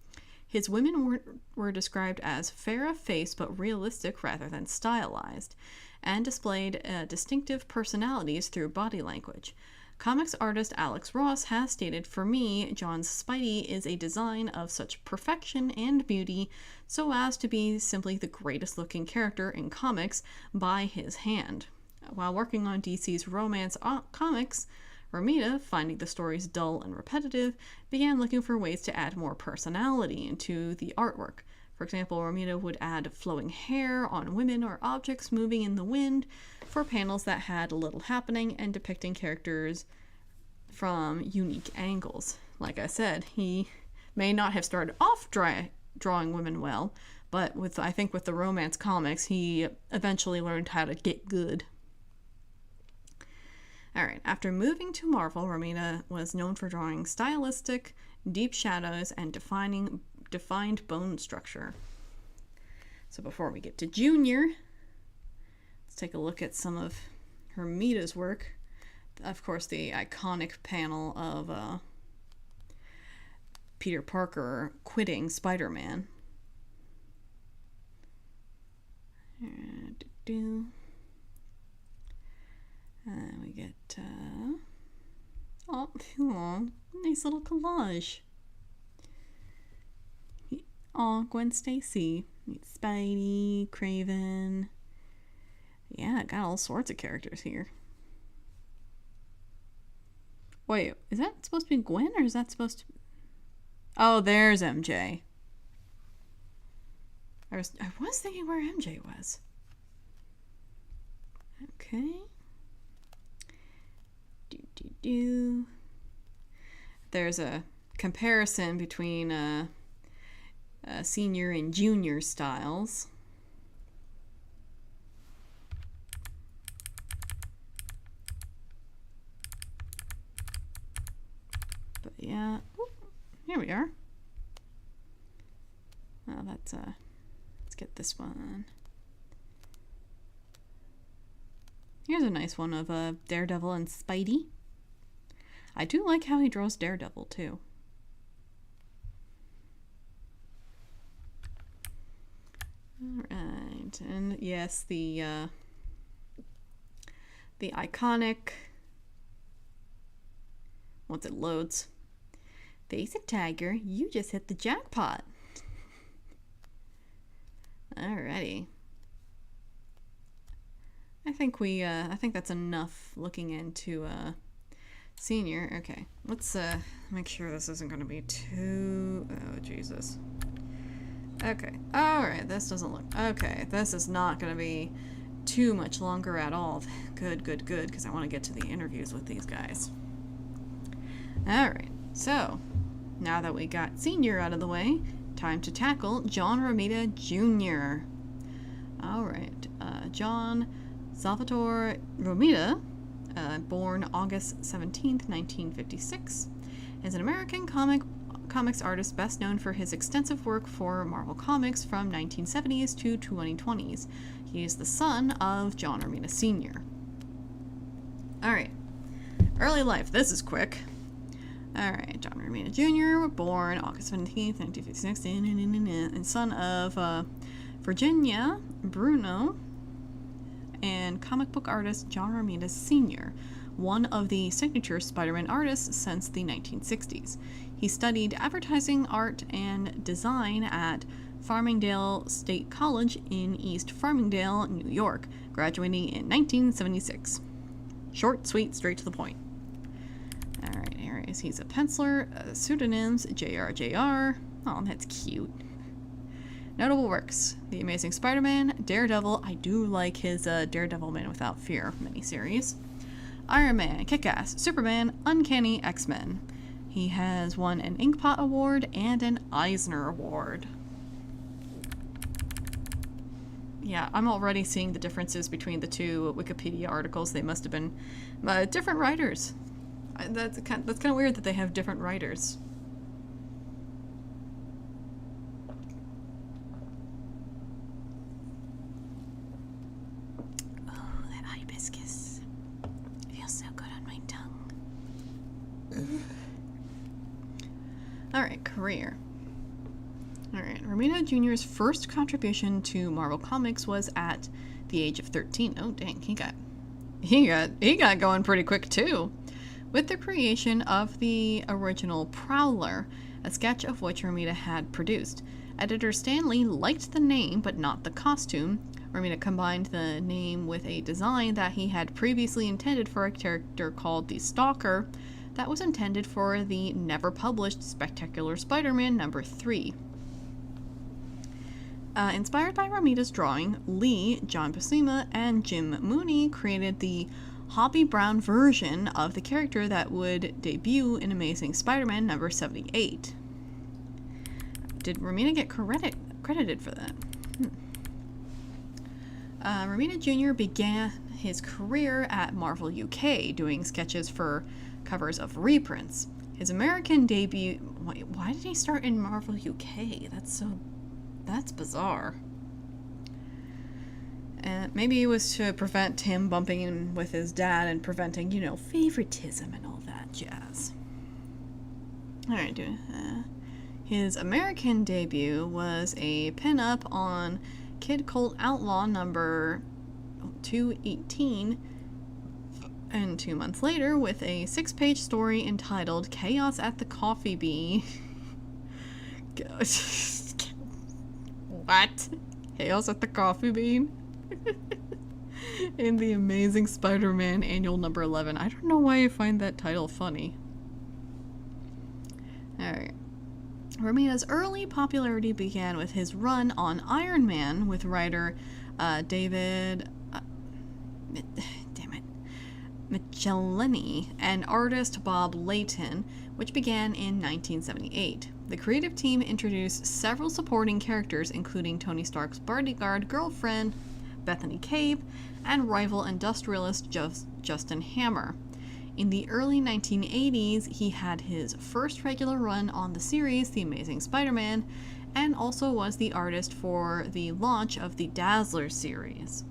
His women were described as fair of face but realistic rather than stylized, and displayed distinctive personalities through body language. Comics artist Alex Ross has stated, "For me, John's Spidey is a design of such perfection and beauty so as to be simply the greatest looking character in comics by his hand." While working on DC's romance comics, Romita, finding the stories dull and repetitive, began looking for ways to add more personality into the artwork. For example, Romita would add flowing hair on women or objects moving in the wind for panels that had little happening and depicting characters from unique angles. Like I said, he may not have started off drawing women well, but I think with the romance comics, he eventually learned how to get good. Alright, after moving to Marvel, Romita was known for drawing stylistic, deep shadows, and defined bone structure. So before we get to Junior, let's take a look at some of Romita's work. Of course, the iconic panel of Peter Parker quitting Spider-Man. We get, nice little collage. Gwen Stacy, Spidey, Craven. Yeah, got all sorts of characters here. Wait, is that supposed to be Gwen, or is that supposed to... Oh, there's MJ. I was thinking where MJ was. Okay. There's a comparison between senior and junior styles. But yeah, here we are. Well, let's get this one. Here's a nice one of Daredevil and Spidey. I do like how he draws Daredevil too. Alright, and yes, the iconic, once it loads, face it, Tiger, you just hit the jackpot. Alrighty. I think that's enough looking into Senior, okay. Let's make sure this isn't going to be too... Oh, Jesus. Okay. Alright, this doesn't look... Okay, this is not going to be too much longer at all. Good, good, good, because I want to get to the interviews with these guys. Alright, so, now that we got Senior out of the way, time to tackle John Romita Jr. Alright, John Salvatore Romita, born August 17th, 1956, is an American comics artist best known for his extensive work for Marvel Comics from 1970s to 2020s. He is the son of John Romita Sr. Alright, early life, this is quick. Alright, John Romita Jr., born August 17th, 1956, and son of Virginia Bruno and comic book artist John Romita Sr., one of the signature Spider-Man artists since the 1960s. He studied advertising, art, and design at Farmingdale State College in East Farmingdale, New York, graduating in 1976. Short, sweet, straight to the point. Alright, here is he's a penciler, pseudonyms, JR. Oh, that's cute. Notable works: The Amazing Spider-Man, Daredevil. I do like his Daredevil Man Without Fear miniseries. Iron Man, Kick-Ass, Superman, Uncanny X-Men. He has won an Inkpot Award and an Eisner Award. Yeah, I'm already seeing the differences between the two Wikipedia articles. They must have been different writers. That's kind of weird that they have different writers. Alright, career. Alright, Romita Jr.'s first contribution to Marvel Comics was at the age of 13. Oh dang, he got going pretty quick too. With the creation of the original Prowler, a sketch of which Romita had produced. Editor Stanley liked the name but not the costume. Romita combined the name with a design that he had previously intended for a character called the Stalker, that was intended for the never-published Spectacular Spider-Man #3. Inspired by Romita's drawing, Lee, John Buscema, and Jim Mooney created the Hobie Brown version of the character that would debut in Amazing Spider-Man #78. Did Romita get credited for that? Romita Jr. began his career at Marvel UK, doing sketches for covers of reprints. His American debut... Why did he start in Marvel UK? That's bizarre. Maybe it was to prevent him bumping in with his dad and preventing, favoritism and all that jazz. Alright, his American debut was a pin-up on Kid Colt Outlaw number 218, and 2 months later with a 6-page story entitled Chaos at the Coffee Bean. What? Chaos at the Coffee Bean? In the Amazing Spider-Man Annual number 11. I don't know why I find that title funny. Alright. Romita's early popularity began with his run on Iron Man with writer David Michelini and artist Bob Layton, which began in 1978. The creative team introduced several supporting characters, including Tony Stark's bodyguard girlfriend, Bethany Cabe, and rival industrialist Justin Hammer. In the early 1980s, he had his first regular run on the series The Amazing Spider-Man, and also was the artist for the launch of the Dazzler series.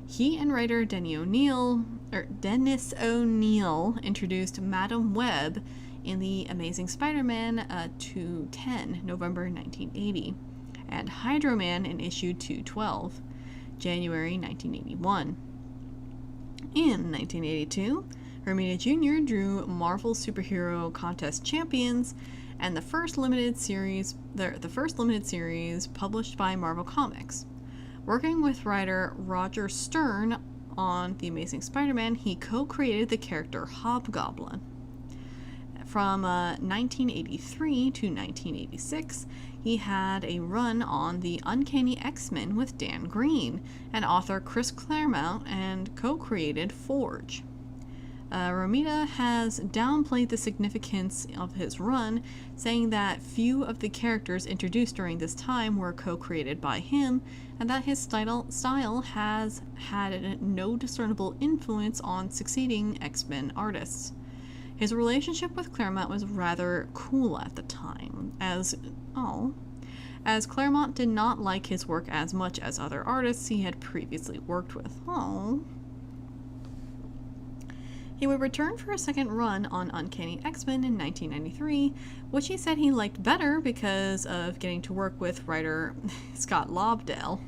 He and writer Dennis O'Neil introduced Madam Web in The Amazing Spider-Man 210, November 1980, and Hydro Man in issue 212, January 1981. In 1982, Romita Jr. drew Marvel Superhero Contest Champions and the first limited series published by Marvel Comics. Working with writer Roger Stern on The Amazing Spider-Man, he co-created the character Hobgoblin. from 1983 to 1986, he had a run on the Uncanny X-Men with Dan Green and author Chris Claremont, and co-created Forge. Romita has downplayed the significance of his run, saying that few of the characters introduced during this time were co-created by him, and that his style has had no discernible influence on succeeding X-Men artists. His relationship with Claremont was rather cool at the time, as Claremont did not like his work as much as other artists he had previously worked with. He would return for a second run on Uncanny X-Men in 1993, which he said he liked better because of getting to work with writer Scott Lobdell.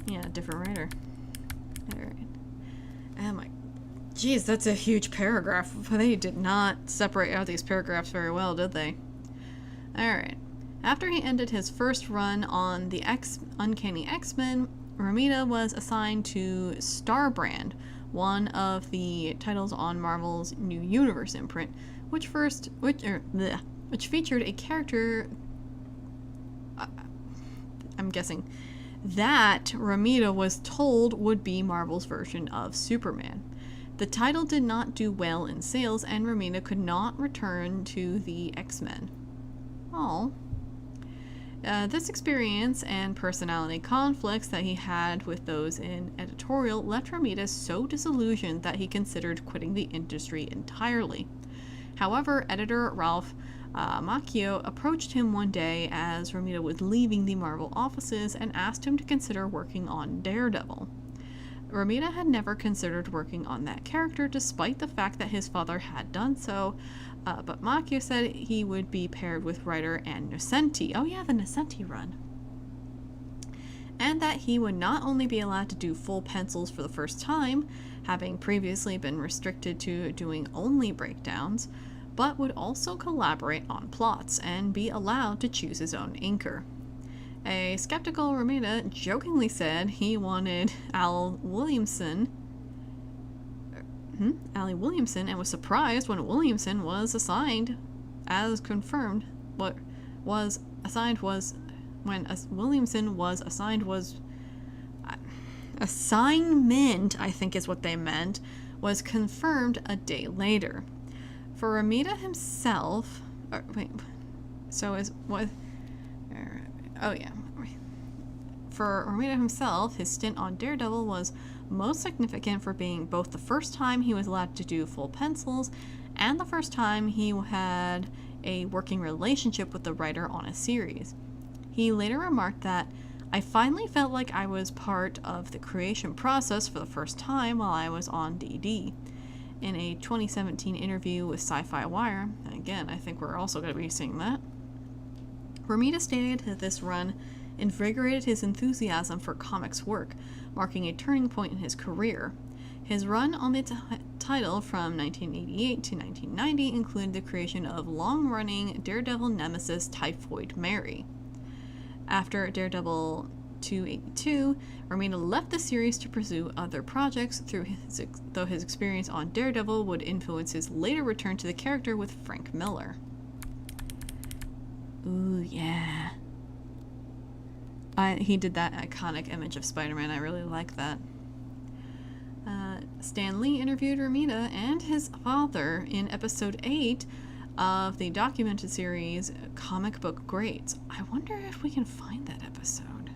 Yeah, different writer. Alright. Oh my... Jeez, that's a huge paragraph. They did not separate out these paragraphs very well, did they? Alright. After he ended his first run on the Uncanny X-Men, Romita was assigned to Starbrand, one of the titles on Marvel's New Universe imprint, which featured a character, I'm guessing, that Romita was told would be Marvel's version of Superman. The title did not do well in sales, and Romita could not return to the X-Men. This experience and personality conflicts that he had with those in editorial left Romita so disillusioned that he considered quitting the industry entirely. However, editor Ralph Macchio approached him one day as Romita was leaving the Marvel offices and asked him to consider working on Daredevil. Romita had never considered working on that character despite the fact that his father had done so, but Macchio said he would be paired with writer Ann Nocenti. Oh yeah, the Nocenti run. And that he would not only be allowed to do full pencils for the first time, having previously been restricted to doing only breakdowns, but would also collaborate on plots and be allowed to choose his own inker. A skeptical Romita jokingly said he wanted Ali Williamson, and was surprised when Williamson was assigned, as confirmed. What was assigned was when Williamson was assigned was assignment, I think is what they meant, was confirmed a day later. For Romita himself, For Romita himself, his stint on Daredevil was most significant for being both the first time he was allowed to do full pencils and the first time he had a working relationship with the writer on a series. He later remarked that, "I finally felt like I was part of the creation process for the first time while I was on DD." In a 2017 interview with Sci-Fi Wire, and again, I think we're also going to be seeing that, Romita stated that this run invigorated his enthusiasm for comics work, marking a turning point in his career. His run on the title from 1988 to 1990 included the creation of long-running Daredevil nemesis Typhoid Mary. After Daredevil 282, Romita left the series to pursue other projects, though his experience on Daredevil would influence his later return to the character with Frank Miller. Ooh, yeah. He did that iconic image of Spider-Man. I really like that. Stan Lee interviewed Romita and his father in episode 8 of the documented series Comic Book Greats. I wonder if we can find that episode.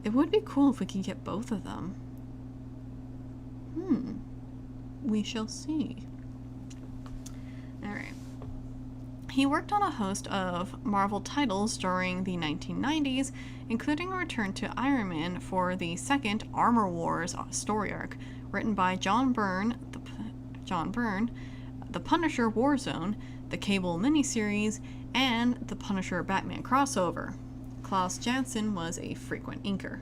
It would be cool if we could get both of them. We shall see. Alright. He worked on a host of Marvel titles during the 1990s, including a return to Iron Man for the second Armor Wars story arc, written by John Byrne, The Punisher Warzone, the Cable miniseries, and the Punisher Batman crossover. Klaus Janson was a frequent inker.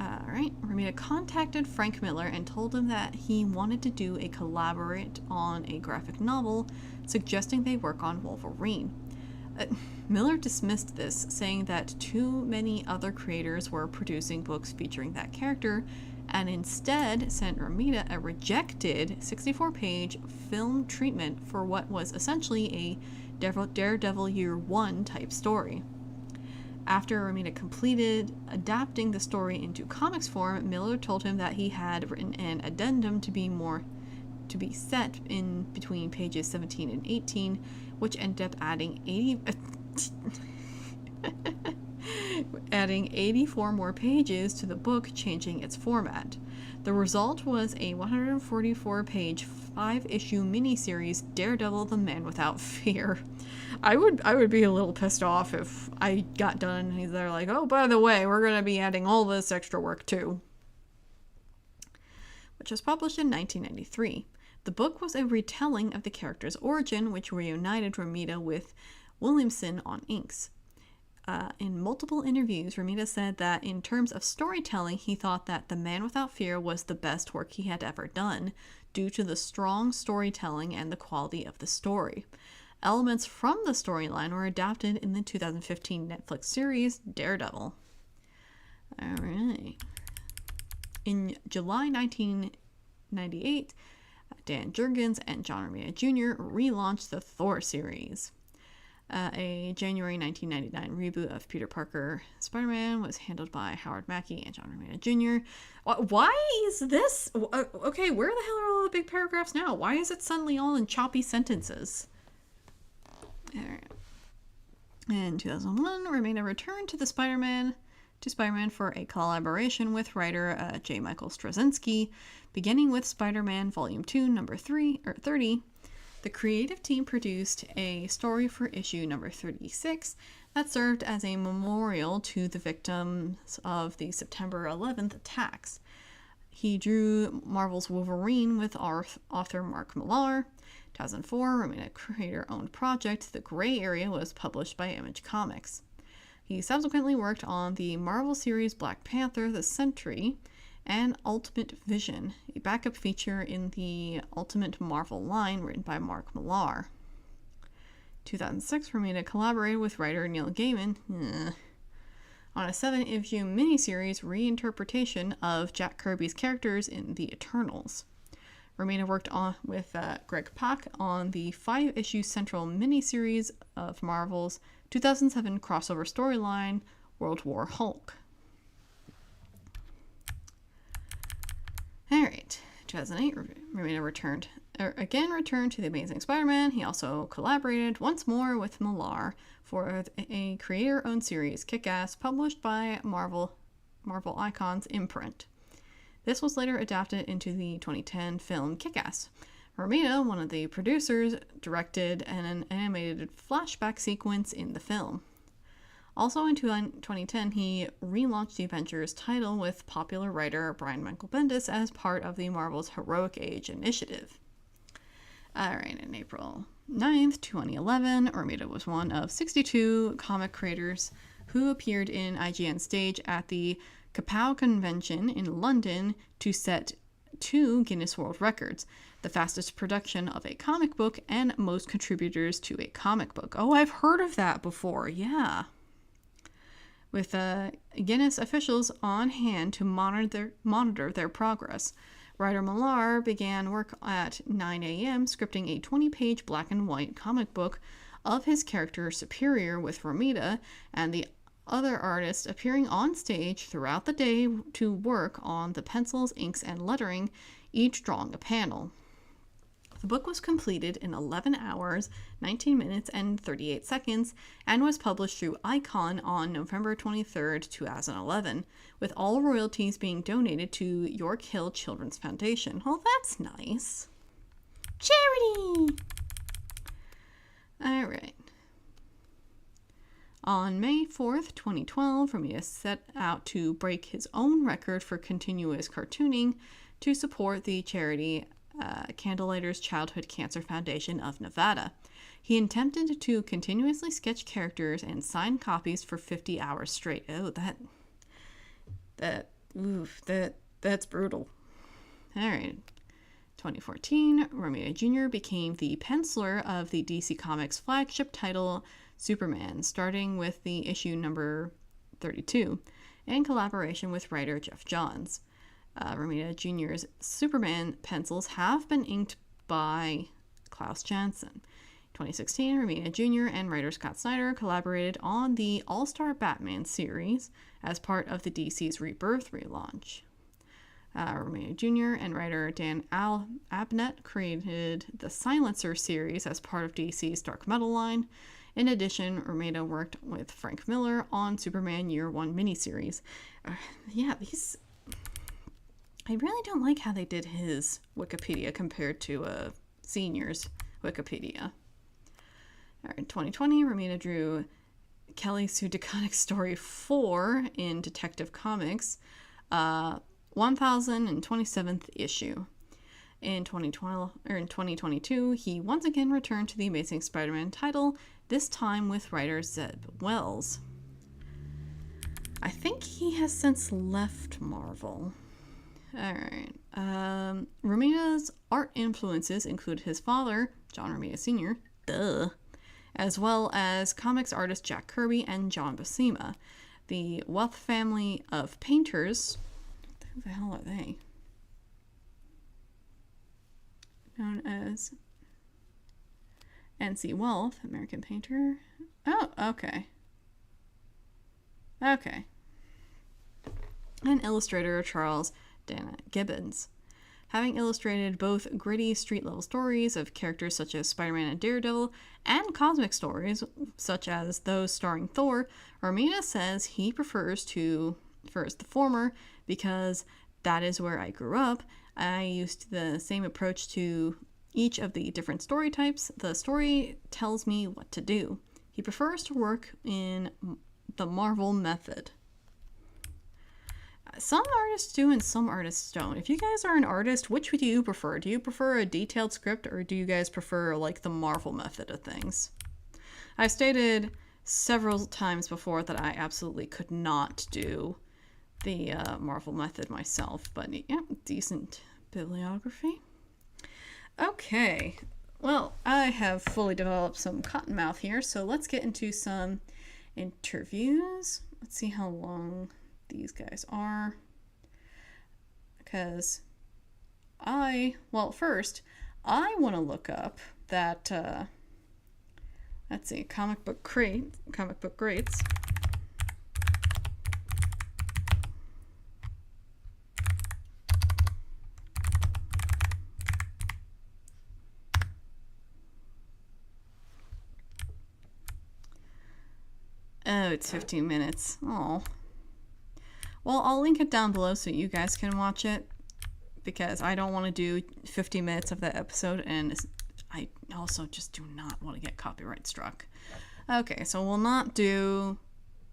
Alright, Romita contacted Frank Miller and told him that he wanted to do a collaborate on a graphic novel, suggesting they work on Wolverine. Miller dismissed this, saying that too many other creators were producing books featuring that character, and instead sent Romita a rejected 64-page film treatment for what was essentially a Daredevil Year 1 type story. After Romita completed adapting the story into comics form, Miller told him that he had written an addendum to be set in between pages 17 and 18, which ended up adding 84 more pages to the book, changing its format. The result was a 144-page, 5-issue miniseries, Daredevil: The Man Without Fear. I would be a little pissed off if I got done and they're like, oh, by the way, we're going to be adding all this extra work too. Which was published in 1993. The book was a retelling of the character's origin, which reunited Romita with Williamson on inks. In multiple interviews, Romita said that in terms of storytelling, he thought that The Man Without Fear was the best work he had ever done, due to the strong storytelling and the quality of the story. Elements from the storyline were adapted in the 2015 Netflix series Daredevil. Alright. In July 1998, Dan Jurgens and John Romita Jr. relaunched the Thor series. A January 1999 reboot of Peter Parker Spider-Man was handled by Howard Mackie and John Romita Jr. Why is this? Okay, where the hell are all the big paragraphs now? Why is it suddenly all in choppy sentences? Alright. In 2001, Romita returned to Spider-Man for a collaboration with writer J. Michael Straczynski, beginning with Spider-Man Volume 2, number 30. The creative team produced a story for issue number 36 that served as a memorial to the victims of the September 11th attacks. He drew Marvel's Wolverine with author Mark Millar. 2004, Romita creator-owned project The Gray Area was published by Image Comics. He subsequently worked on the Marvel series Black Panther: The Sentry and Ultimate Vision, a backup feature in the Ultimate Marvel line written by Mark Millar. 2006, Romita collaborated with writer Neil Gaiman on a 7-issue miniseries reinterpretation of Jack Kirby's characters in The Eternals. Romita worked with Greg Pak on the 5-issue central miniseries of Marvel's 2007 crossover storyline, World War Hulk. Alright, 2008, Romita returned to The Amazing Spider-Man. He also collaborated once more with Millar for a creator-owned series, Kick-Ass, published by Marvel Icons imprint. This was later adapted into the 2010 film Kick-Ass. Romita, one of the producers, directed an animated flashback sequence in the film. Also in 2010, he relaunched the Avengers title with popular writer Brian Michael Bendis as part of the Marvel's Heroic Age initiative. Alright, in April 9th, 2011, Romita was one of 62 comic creators who appeared in IGN stage at the Kapow Convention in London to set 2 Guinness World Records, the fastest production of a comic book and most contributors to a comic book. Oh, I've heard of that before, yeah. With Guinness officials on hand to monitor their progress. Writer Millar began work at 9 a.m. scripting a 20-page black and white comic book of his character Superior, with Romita and the other artists appearing on stage throughout the day to work on the pencils, inks, and lettering, each drawing a panel. The book was completed in 11 hours, 19 minutes, and 38 seconds, and was published through Icon on November 23, 2011, with all royalties being donated to York Hill Children's Foundation. Oh, that's nice. Charity! Alright. On May 4th, 2012, Romita set out to break his own record for continuous cartooning to support the charity Candlelighters Childhood Cancer Foundation of Nevada. He attempted to continuously sketch characters and sign copies for 50 hours straight. Oh, that's brutal. All right. 2014, Romita Jr. became the penciler of the DC Comics flagship title Superman, starting with the issue number 32, in collaboration with writer Jeff Johns. Romita Jr.'s Superman pencils have been inked by Klaus Janson. 2016, Romita Jr. and writer Scott Snyder collaborated on the All-Star Batman series as part of the DC's Rebirth relaunch. Romita Jr. and writer Dan Abnett created the Silencer series as part of DC's Dark Metal line. In addition, Romita worked with Frank Miller on Superman Year One miniseries. These... I really don't like how they did his Wikipedia compared to Senior's Wikipedia. In 2020, Romita drew Kelly Sue DeConnick's story 4 in Detective Comics, 1027th issue. In 2022, he once again returned to the Amazing Spider-Man title, this time with writer Zeb Wells. I think he has since left Marvel. Alright. Romita's art influences include his father, John Romita Sr., as well as comics artist Jack Kirby and John Buscema. The Wealth family of painters, who the hell are they? Known as N.C. Wealth, American painter. Oh, okay. Okay. And illustrator Charles Dana Gibbons. Having illustrated both gritty street-level stories of characters such as Spider-Man and Daredevil, and cosmic stories such as those starring Thor, Romita says he prefers the former because that is where I grew up. I used the same approach to each of the different story types. The story tells me what to do. He prefers to work in the Marvel method. Some artists do and some artists don't. If you guys are an artist, which would you prefer? Do you prefer a detailed script or do you guys prefer like the Marvel method of things? I've stated several times before that I absolutely could not do the Marvel method myself, but yeah, decent bibliography. Okay, well, I have fully developed some cottonmouth here, so let's get into some interviews. Let's see how long these guys are, because first I want to look up that let's see, comic book greats. Oh, it's 15 minutes. Oh. Well, I'll link it down below so you guys can watch it, because I don't want to do 50 minutes of that episode, and I also just do not want to get copyright struck. Okay, so we'll not do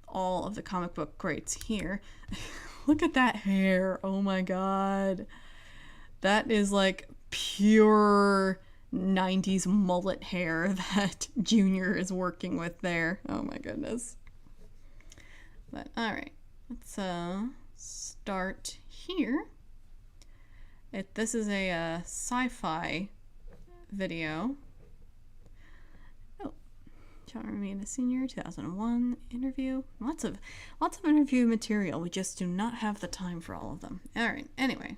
all of the comic book greats here. Look at that hair. Oh my god. That is like pure 90s mullet hair that Junior is working with there. Oh my goodness. But alright. Let's start here. This is a sci-fi video. Oh, John Romita Sr., 2001 interview. Lots of interview material. We just do not have the time for all of them. All right. Anyway.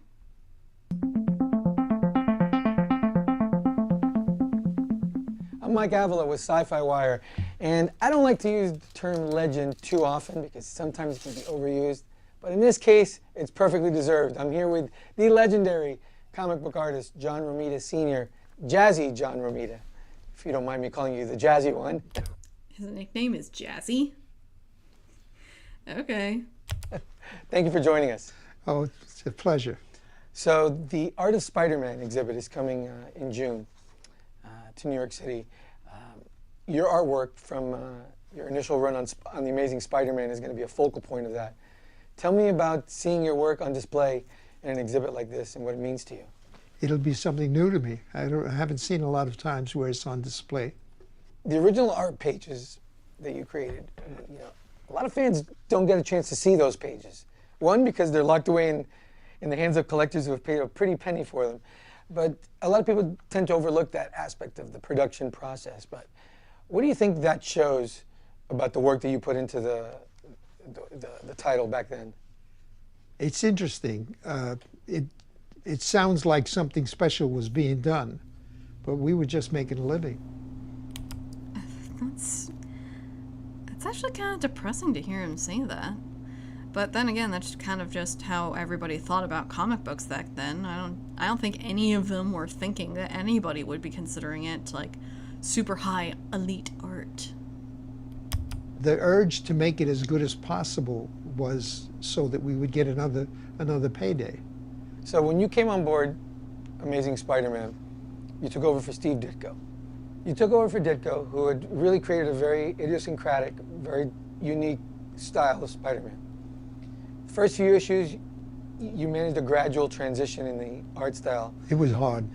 I'm Mike Avila with Sci-Fi Wire, and I don't like to use the term legend too often because sometimes it can be overused, but in this case, it's perfectly deserved. I'm here with the legendary comic book artist, John Romita Sr., Jazzy John Romita, if you don't mind me calling you the Jazzy one. His nickname is Jazzy? Okay. Thank you for joining us. Oh, it's a pleasure. So the Art of Spider-Man exhibit is coming in June to New York City. Your artwork from your initial run on The Amazing Spider-Man is going to be a focal point of that. Tell me about seeing your work on display in an exhibit like this and what it means to you. It'll be something new to me. I haven't seen a lot of times where it's on display. The original art pages that you created, a lot of fans don't get a chance to see those pages. One, because they're locked away in the hands of collectors who have paid a pretty penny for them. But a lot of people tend to overlook that aspect of the production process. But what do you think that shows about the work that you put into the title back then? It's interesting. it sounds like something special was being done, but we were just making a living. That's it's actually kind of depressing to hear him say that. But then again, that's kind of just how everybody thought about comic books back then. I don't think any of them were thinking that anybody would be considering it like super high elite art. The urge to make it as good as possible was so that we would get another payday. So when you came on board Amazing Spider-Man, you took over for Steve Ditko. You took over for Ditko, who had really created a very idiosyncratic, very unique style of Spider-Man. First few issues, you managed a gradual transition in the art style, It was hard.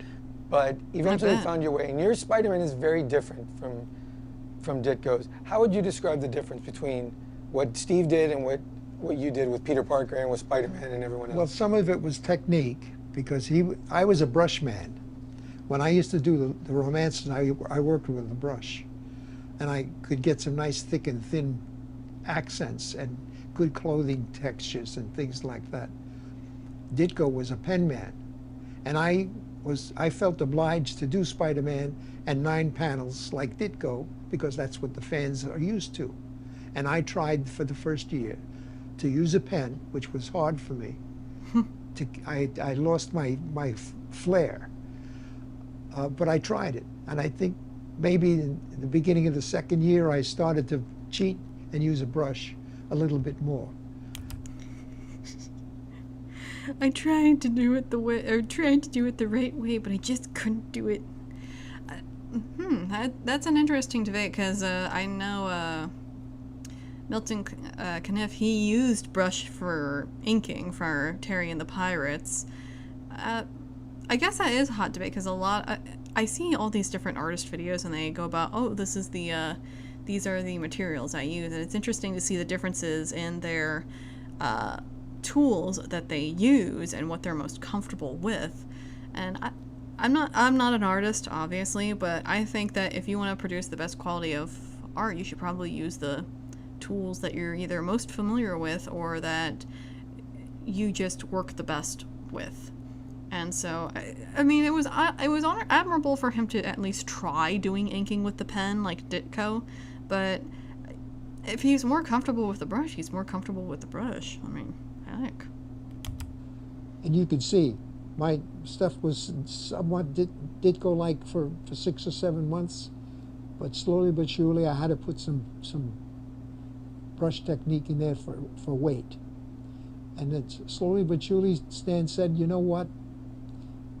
but eventually bet. found your way. And your Spider-Man is very different from Ditko's. How would you describe the difference between what Steve did and what you did with Peter Parker and with Spider-Man and everyone else? Well, some of it was technique, because I was a brush man. When I used to do the romances, I worked with a brush, and I could get some nice thick and thin accents and good clothing textures and things like that. Ditko was a pen man, and I felt obliged to do Spider-Man and 9 panels like Ditko, because that's what the fans are used to. And I tried for the first year to use a pen, which was hard for me. I lost my flair, but I tried it. And I think maybe in the beginning of the second year, I started to cheat and use a brush a little bit more. I tried to do it the right way, but I just couldn't do it. That's an interesting debate, because I know Milton Caniff, he used brush for inking for Terry and the Pirates. I guess that is a hot debate, because I see all these different artist videos, and they go about, oh, this is these are the materials I use, and it's interesting to see the differences in their tools that they use and what they're most comfortable with. And I'm not an artist, obviously, but I think that if you want to produce the best quality of art, you should probably use the tools that you're either most familiar with or that you just work the best with. And so, I mean, it was admirable for him to at least try doing inking with the pen like Ditko, but if he's more comfortable with the brush, he's more comfortable with the brush. I mean, heck. And you could see my stuff was somewhat Ditko-like for 6 or 7 months, but slowly but surely I had to put some brush technique in there for weight. And then slowly but surely Stan said, you know what,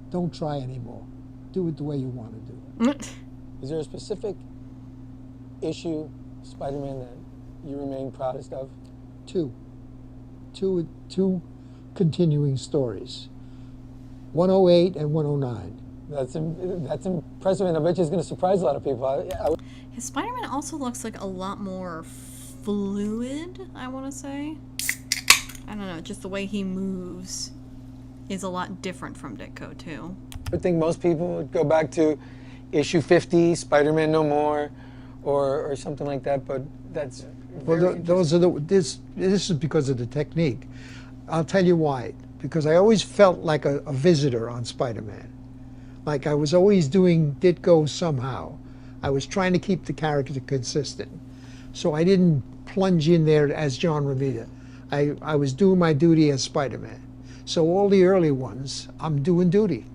don't try anymore. Do it the way you want to do it. Is there a specific issue, Spider-Man, that you remain proudest of? Two continuing stories, 108 and 109. That's impressive, and I bet you it's going to surprise a lot of people. His Spider-Man also looks like a lot more fluid, I want to say. I don't know, just the way he moves is a lot different from Ditko, too. I would think most people would go back to issue 50, Spider-Man No More, or something like that, but that's Well, this is because of the technique. I'll tell you why. Because I always felt like a visitor on Spider-Man. Like I was always doing Ditko somehow. I was trying to keep the character consistent. So I didn't plunge in there as John Romita. I was doing my duty as Spider-Man. So all the early ones, I'm doing duty.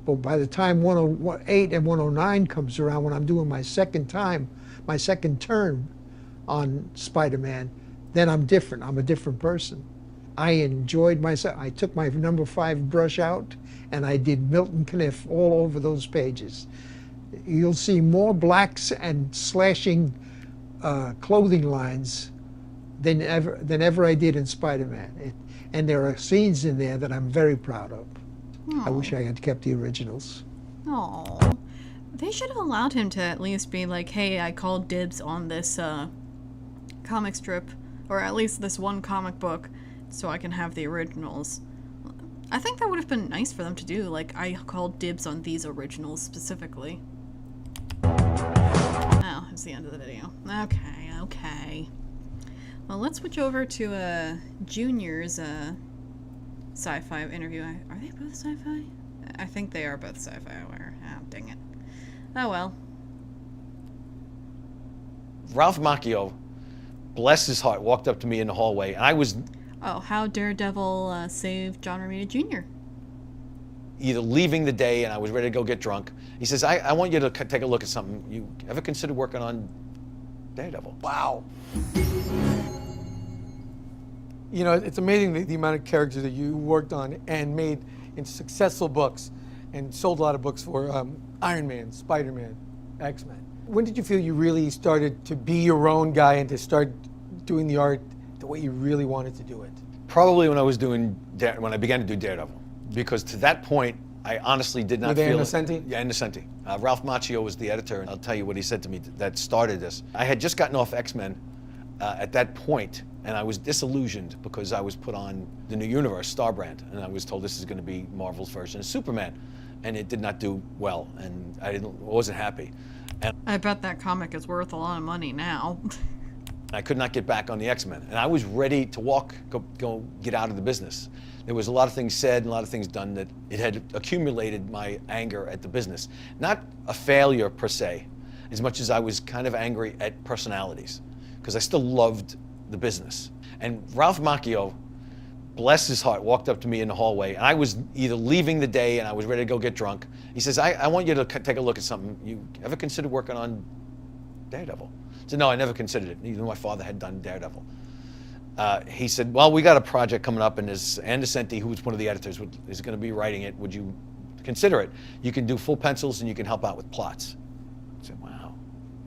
But by the time 108 and 109 comes around, when I'm doing my second turn on Spider-Man, then I'm different. I'm a different person. I enjoyed myself. I took my number 5 brush out and I did Milton Caniff all over those pages. You'll see more blacks and slashing clothing lines than ever I did in Spider-Man. And there are scenes in there that I'm very proud of. I wish I had kept the originals. Oh, they should have allowed him to at least be like, hey, I called dibs on this comic strip, or at least this one comic book, so I can have the originals. I think that would have been nice for them to do, like, I called dibs on these originals specifically. Oh, it's the end of the video. Okay. Well, let's switch over to Junior's Sci-Fi interview. Are they both Sci-Fi? I think they are both Sci-Fi. Oh, dang it. Oh well. Ralph Macchio, bless his heart, walked up to me in the hallway, and I was Oh, how Daredevil saved John Romita Jr. either leaving the day and I was ready to go get drunk. He says, I want you to take a look at something. You ever considered working on Daredevil? Wow. You know, it's amazing the amount of characters that you worked on and made into successful books and sold a lot of books for Iron Man, Spider-Man, X-Men. When did you feel you really started to be your own guy and to start doing the art the way you really wanted to do it? Probably when I began to do Daredevil, because to that point, I honestly did not feel With Anna Senti? Yeah, Anna Senti. Ralph Macchio was the editor, and I'll tell you what he said to me that started this. I had just gotten off X-Men at that point, and I was disillusioned because I was put on the New Universe, Star Brand, and I was told this is going to be Marvel's version of Superman, and it did not do well, and I wasn't happy. And I bet that comic is worth a lot of money now. I could not get back on the X-Men, and I was ready to go get out of the business. There was a lot of things said and a lot of things done that it had accumulated my anger at the business. Not a failure per se, as much as I was kind of angry at personalities, because I still loved the business. And Ralph Macchio, bless his heart, walked up to me in the hallway, and I was either leaving the day and I was ready to go get drunk. He says, I want you to take a look at something. You ever considered working on Daredevil? I said, no, I never considered it, even though my father had done Daredevil. He said, well, we got a project coming up, and there's Anna Senti, who was one of the editors, is going to be writing it. Would you consider it? You can do full pencils, and you can help out with plots. I said, wow,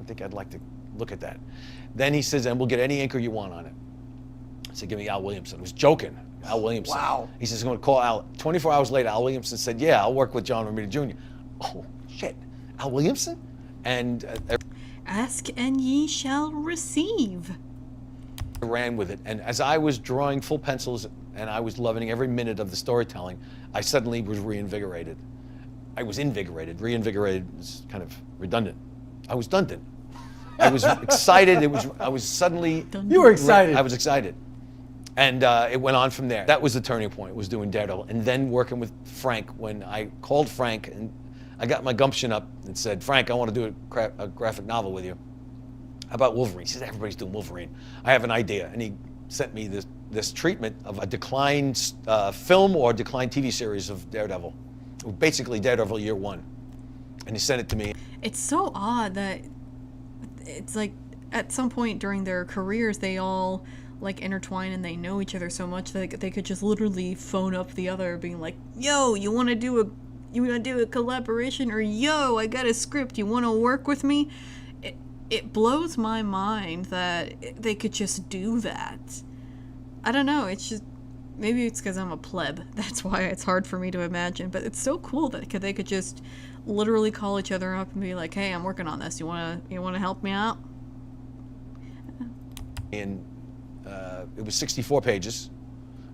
I think I'd like to look at that. Then he says, and we'll get any inker you want on it. I said, give me Al Williamson. I was joking. Al Williamson. Wow. He says, I'm going to call Al. 24 hours later, Al Williamson said, yeah, I'll work with John Romita Jr. Oh, shit. Al Williamson? And Ask and ye shall receive. I ran with it. And as I was drawing full pencils and I was loving every minute of the storytelling, I suddenly was reinvigorated. I was invigorated. Reinvigorated is kind of redundant. I was dundant. I was excited. I was suddenly. You were excited. I was excited. And it went on from there. That was the turning point, was doing Daredevil. And then working with Frank, when I called Frank and I got my gumption up and said, Frank, I want to do a graphic novel with you. How about Wolverine? He said, everybody's doing Wolverine. I have an idea. And he sent me this treatment of a declined film or declined TV series of Daredevil. Basically Daredevil Year One. And he sent it to me. It's so odd that it's like at some point during their careers they all like intertwine and they know each other so much that they could just literally phone up the other being like, yo, you want to do a collaboration, or yo, I got a script, you want to work with me? It blows my mind that they could just do that. I don't know, it's just, maybe it's because I'm a pleb, that's why it's hard for me to imagine, but it's so cool that they could just literally call each other up and be like, hey, I'm working on this, you wanna help me out? And it was 64 pages.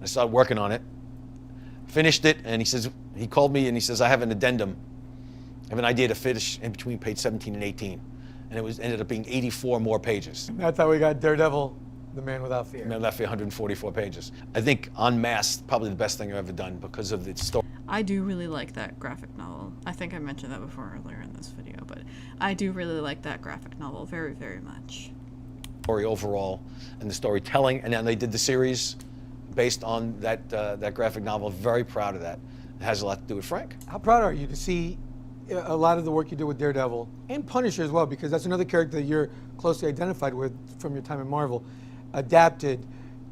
I started working on it, finished it, and he called me and he says, I have an addendum. I have an idea to finish in between page 17 and 18. And it ended up being 84 more pages. That's how we got Daredevil, The Man Without Fear. Man Without Fear, 144 pages. I think En Masse, probably the best thing I've ever done because of its story. I do really like that graphic novel. I think I mentioned that before earlier in this video, but I do really like that graphic novel very, very much. Story overall and the storytelling, and then they did the series based on that graphic novel. Very proud of that. It has a lot to do with Frank. How proud are you to see a lot of the work you did with Daredevil and Punisher as well, because that's another character that you're closely identified with from your time in Marvel, adapted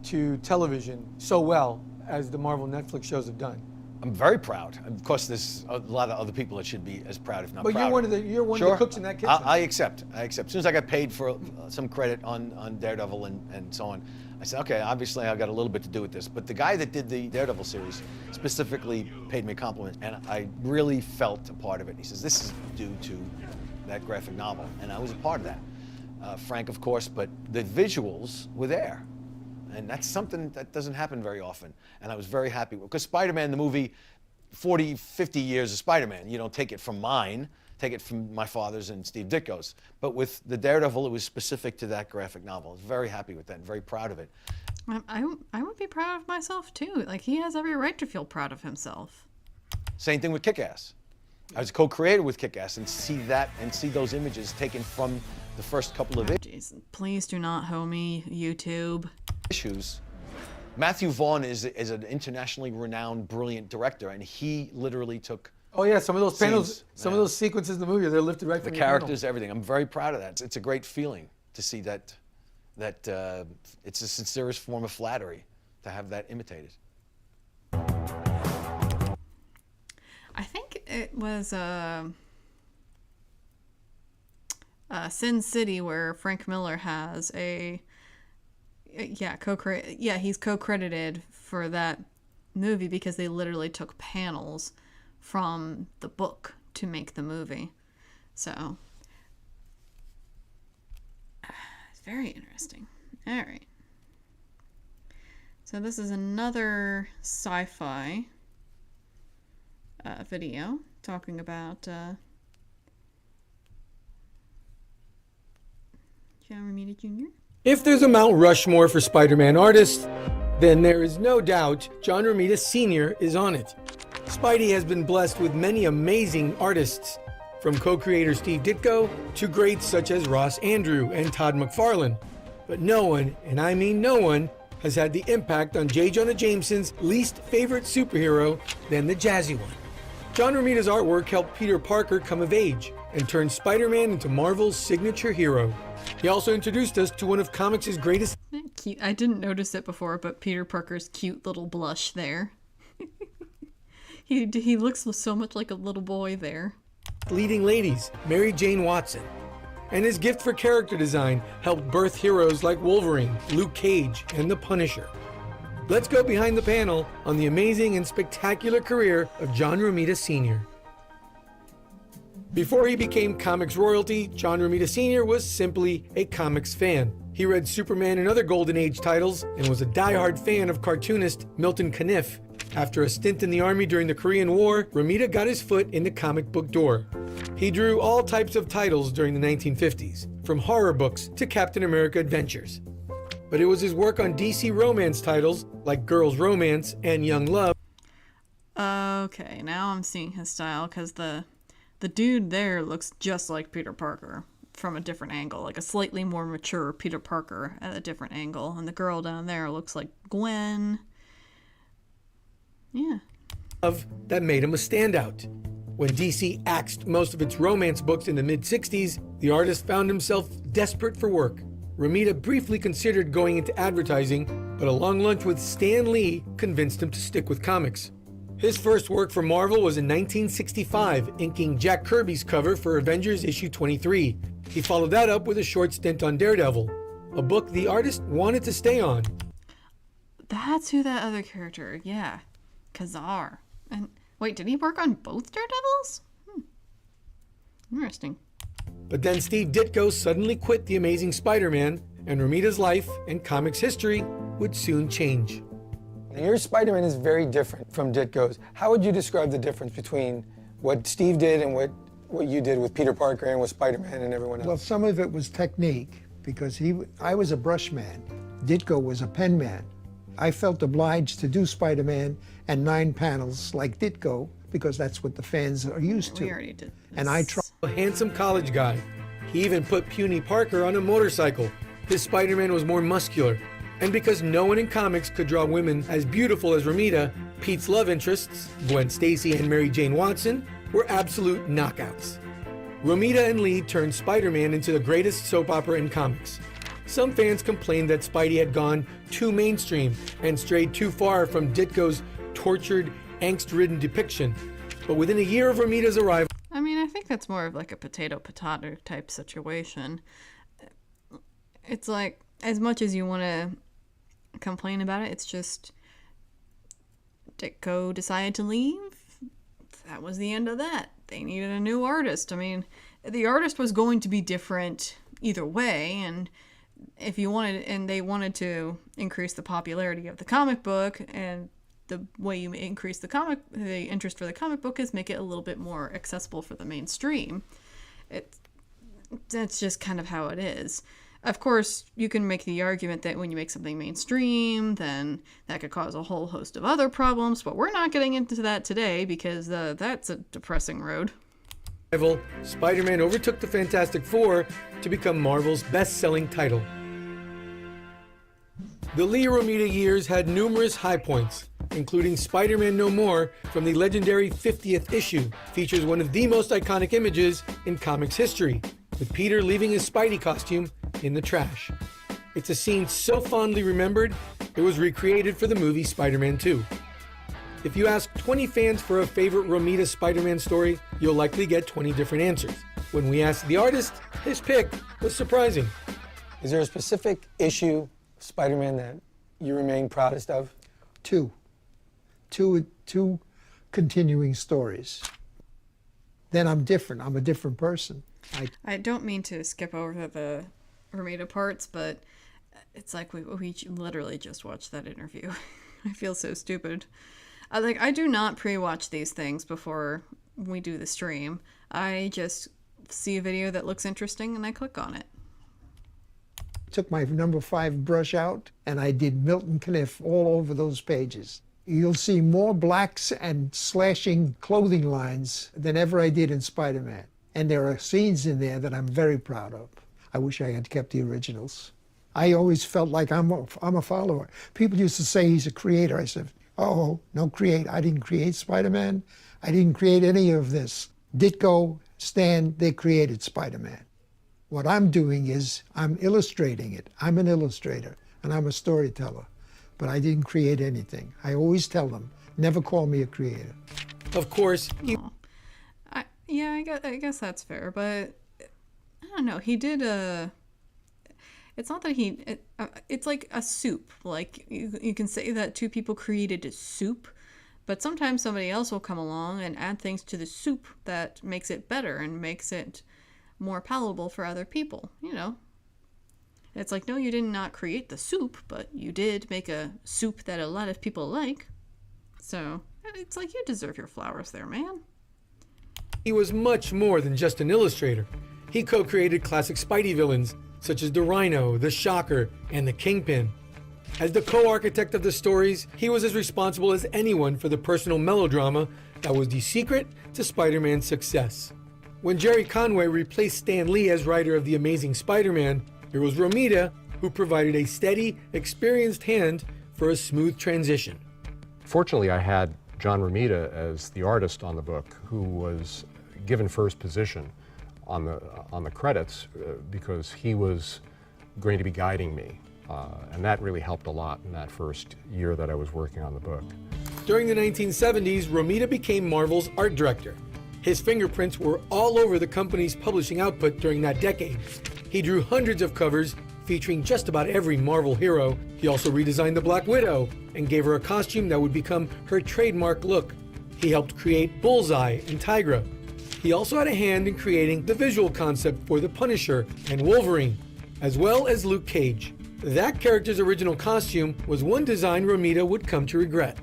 to television so well as the Marvel Netflix shows have done? I'm very proud. Of course, there's a lot of other people that should be as proud, if not prouder. But you're one of the cooks in that kitchen. I accept. As soon as I got paid for some credit on Daredevil and so on, I said, okay, obviously I've got a little bit to do with this. But the guy that did the Daredevil series specifically paid me a compliment, and I really felt a part of it. He says, this is due to that graphic novel, and I was a part of that. Frank, of course, but the visuals were there. And that's something that doesn't happen very often. And I was very happy because Spider-Man, the movie, 40, 50 years of Spider-Man. You don't take it from mine, take it from my father's and Steve Ditko's. But with the Daredevil, it was specific to that graphic novel. I was very happy with that and very proud of it. I would be proud of myself too. Like, he has every right to feel proud of himself. Same thing with Kick-Ass. I was co-creator with Kick-Ass, and see those images taken from the first couple of Jeez, please do not hoe me, YouTube. issues. Matthew Vaughn is an internationally renowned, brilliant director, and he literally took Oh yeah, some of those panels, scenes, some of those sequences in the movie, they're lifted right the from your panel. characters, everything. I'm very proud of that. It's a great feeling to see that it's the sincerest form of flattery to have that imitated. I think it was Sin City where Frank Miller has he's co-credited for that movie because they literally took panels from the book to make the movie. So it's very interesting. All right. So this is another sci-fi video talking about John Romita Jr. If there's a Mount Rushmore for Spider-Man artists, then there is no doubt John Romita Sr. is on it. Spidey has been blessed with many amazing artists, from co-creator Steve Ditko to greats such as Ross Andru and Todd McFarlane. But no one, and I mean no one, has had the impact on J. Jonah Jameson's least favorite superhero than the jazzy one. John Romita's artwork helped Peter Parker come of age and turned Spider-Man into Marvel's signature hero. He also introduced us to one of comics' greatest Cute. I didn't notice it before, but Peter Parker's cute little blush there. He looks so much like a little boy there. leading ladies, Mary Jane Watson. And his gift for character design helped birth heroes like Wolverine, Luke Cage, and the Punisher. Let's go behind the panel on the amazing and spectacular career of John Romita Sr. Before he became comics royalty, John Romita Sr. was simply a comics fan. He read Superman and other Golden Age titles and was a diehard fan of cartoonist Milton Caniff. After a stint in the army during the Korean War, Romita got his foot in the comic book door. He drew all types of titles during the 1950s, from horror books to Captain America Adventures. But it was his work on DC romance titles, like Girls' Romance and Young Love. Okay, now I'm seeing his style, because the dude there looks just like Peter Parker from a different angle, like a slightly more mature Peter Parker at a different angle. And the girl down there looks like Gwen. Yeah. That made him a standout. When DC axed most of its romance books in the mid-60s, the artist found himself desperate for work. Romita briefly considered going into advertising, but a long lunch with Stan Lee convinced him to stick with comics. His first work for Marvel was in 1965, inking Jack Kirby's cover for Avengers issue 23. He followed that up with a short stint on Daredevil, a book the artist wanted to stay on. That's who that other character, yeah. Kazar. And wait, did he work on both Daredevils? Interesting. But then Steve Ditko suddenly quit The Amazing Spider-Man, and Romita's life and comics history would soon change. Now, your Spider-Man is very different from Ditko's. How would you describe the difference between what Steve did and what you did with Peter Parker and with Spider-Man and everyone else? Well, some of it was technique, because I was a brush man. Ditko was a pen man. I felt obliged to do Spider-Man and 9 panels like Ditko, because that's what the fans are used to. We already did this. And I tried. A handsome college guy. He even put puny Parker on a motorcycle. His Spider-Man was more muscular. And because no one in comics could draw women as beautiful as Romita, Pete's love interests, Gwen Stacy and Mary Jane Watson, were absolute knockouts. Romita and Lee turned Spider-Man into the greatest soap opera in comics. Some fans complained that Spidey had gone too mainstream and strayed too far from Ditko's tortured, angst-ridden depiction. But within a year of Romita's arrival, I mean, I think that's more of like a potato-potato type situation. It's like, as much as you want to complain about it, it's just Ditko decided to leave. That was the end of that. They needed a new artist. I mean, the artist was going to be different either way, and if you wanted, and they wanted to increase the popularity of the comic book, and the way you increase the interest for the comic book is make it a little bit more accessible for the mainstream. That's just kind of how it is. Of course, you can make the argument that when you make something mainstream, then that could cause a whole host of other problems, but we're not getting into that today because that's a depressing road. Spider-Man overtook the Fantastic Four to become Marvel's best-selling title. The Lee Romita years had numerous high points, including Spider-Man No More from the legendary 50th issue. Features one of the most iconic images in comics history, with Peter leaving his Spidey costume in the trash. It's a scene so fondly remembered, it was recreated for the movie Spider-Man 2. If you ask 20 fans for a favorite Romita Spider-Man story, you'll likely get 20 different answers. When we asked the artist, his pick was surprising. Is there a specific issue of Spider-Man that you remain proudest of? Two continuing stories. Then I'm different. I'm a different person. I don't mean to skip over the Romita parts, but it's like we literally just watched that interview. I feel so stupid. I do not pre-watch these things before we do the stream. I just see a video that looks interesting and I click on it. Took my number 5 brush out and I did Milton Caniff all over those pages. You'll see more blacks and slashing clothing lines than ever I did in Spider-Man. And there are scenes in there that I'm very proud of. I wish I had kept the originals. I always felt like I'm a follower. People used to say he's a creator. I said, oh, no create. I didn't create Spider-Man. I didn't create any of this. Ditko, Stan, they created Spider-Man. What I'm doing is I'm illustrating it. I'm an illustrator and I'm a storyteller, but I didn't create anything. I always tell them, never call me a creator. Of course, I guess that's fair, but I don't know. He did it's not that it's like a soup. Like you can say that two people created a soup, but sometimes somebody else will come along and add things to the soup that makes it better and makes it more palatable for other people, you know. It's like, no, you did not create the soup, but you did make a soup that a lot of people like. So it's like, you deserve your flowers there, man. He was much more than just an illustrator. He co-created classic Spidey villains, such as the Rhino, the Shocker, and the Kingpin. As the co-architect of the stories, he was as responsible as anyone for the personal melodrama that was the secret to Spider-Man's success. When Jerry Conway replaced Stan Lee as writer of The Amazing Spider-Man, it was Romita who provided a steady, experienced hand for a smooth transition. Fortunately, I had John Romita as the artist on the book, who was given first position on the credits because he was going to be guiding me. And that really helped a lot in that first year that I was working on the book. During the 1970s, Romita became Marvel's art director. His fingerprints were all over the company's publishing output during that decade. He drew hundreds of covers featuring just about every Marvel hero. He also redesigned the Black Widow and gave her a costume that would become her trademark look. He helped create Bullseye and Tigra. He also had a hand in creating the visual concept for the Punisher and Wolverine, as well as Luke Cage. That character's original costume was one design Romita would come to regret.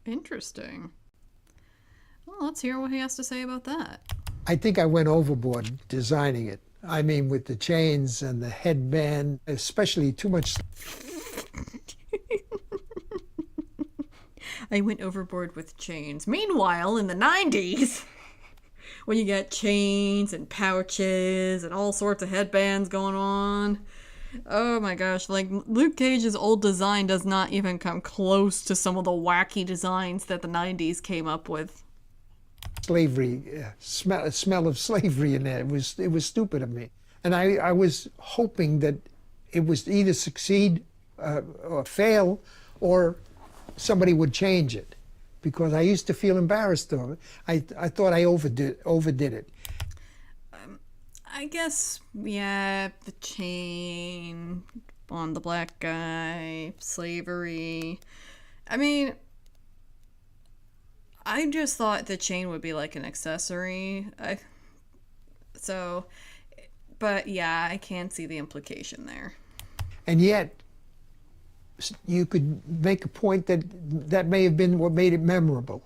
Interesting. Well, let's hear what he has to say about that. I think I went overboard designing it. I mean, with the chains and the headband, especially too much. I went overboard with chains. Meanwhile, in the 90s, when you got chains and pouches and all sorts of headbands going on, oh my gosh, like Luke Cage's old design does not even come close to some of the wacky designs that the 90s came up with. Slavery, smell of slavery in there. It was stupid of me. And I was hoping that it was either succeed or fail, or somebody would change it, because I used to feel embarrassed of it. I thought I overdid it. I guess, yeah, the chain on the black guy, slavery. I mean, I just thought the chain would be like an accessory. But yeah, I can see the implication there. And yet, you could make a point that may have been what made it memorable.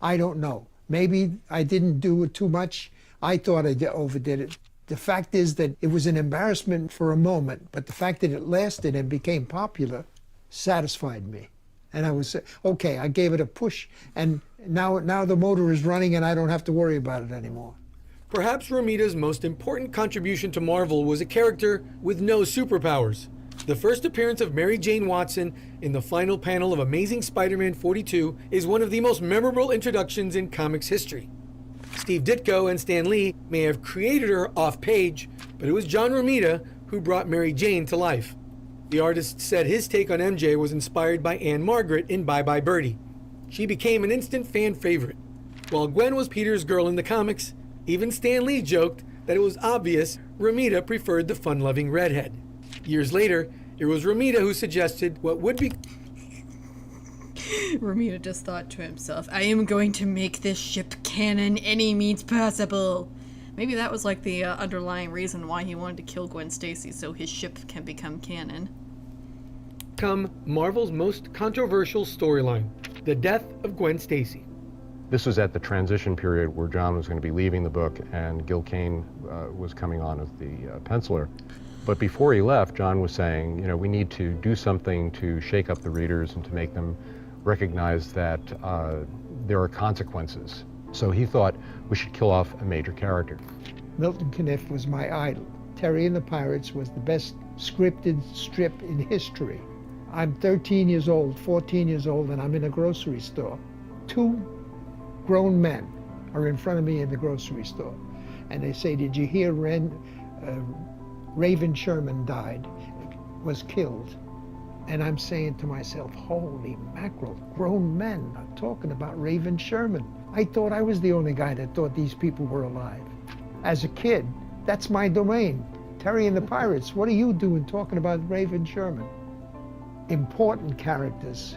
I don't know. Maybe I didn't do it too much. I thought I overdid it. The fact is that it was an embarrassment for a moment, but the fact that it lasted and became popular satisfied me. And I was, okay, I gave it a push, and now the motor is running and I don't have to worry about it anymore. Perhaps Romita's most important contribution to Marvel was a character with no superpowers. The first appearance of Mary Jane Watson in the final panel of Amazing Spider-Man 42 is one of the most memorable introductions in comics history. Steve Ditko and Stan Lee may have created her off-page, but it was John Romita who brought Mary Jane to life. The artist said his take on MJ was inspired by Anne Margaret in Bye Bye Birdie. She became an instant fan favorite. While Gwen was Peter's girl in the comics, even Stan Lee joked that it was obvious Romita preferred the fun-loving redhead. Years later, it was Romita who suggested what would be... Romita just thought to himself, I am going to make this ship canon any means possible. Maybe that was like the underlying reason why he wanted to kill Gwen Stacy, so his ship can become canon. Come Marvel's most controversial storyline, the death of Gwen Stacy. This was at the transition period where John was going to be leaving the book and Gil Kane was coming on as the penciler. But before he left, John was saying, you know, we need to do something to shake up the readers and to make them recognize that there are consequences. So he thought we should kill off a major character. Milton Caniff was my idol. Terry and the Pirates was the best scripted strip in history. I'm 13 years old, 14 years old, and I'm in a grocery store. Two grown men are in front of me in the grocery store. And they say, did you hear Raven Sherman died, was killed? And I'm saying to myself, holy mackerel, grown men are talking about Raven Sherman. I thought I was the only guy that thought these people were alive. As a kid, that's my domain. Terry and the Pirates, what are you doing talking about Raven Sherman? Important characters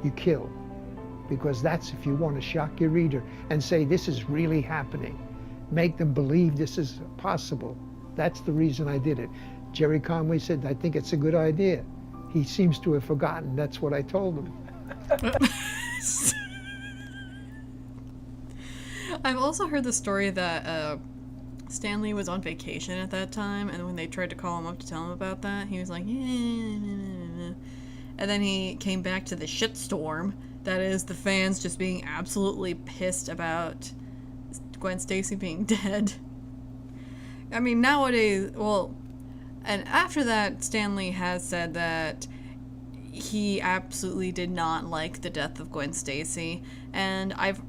you kill, because that's if you want to shock your reader and say this is really happening. Make them believe this is possible. That's the reason I did it. Jerry Conway said, I think it's a good idea. He seems to have forgotten that's what I told him. I've also heard the story that Stan Lee was on vacation at that time, and when they tried to call him up to tell him about that, he was like, yeah. And then he came back to the shitstorm that is the fans just being absolutely pissed about Gwen Stacy being dead. I mean, nowadays, well, and after that, Stan Lee has said that he absolutely did not like the death of Gwen Stacy, and I've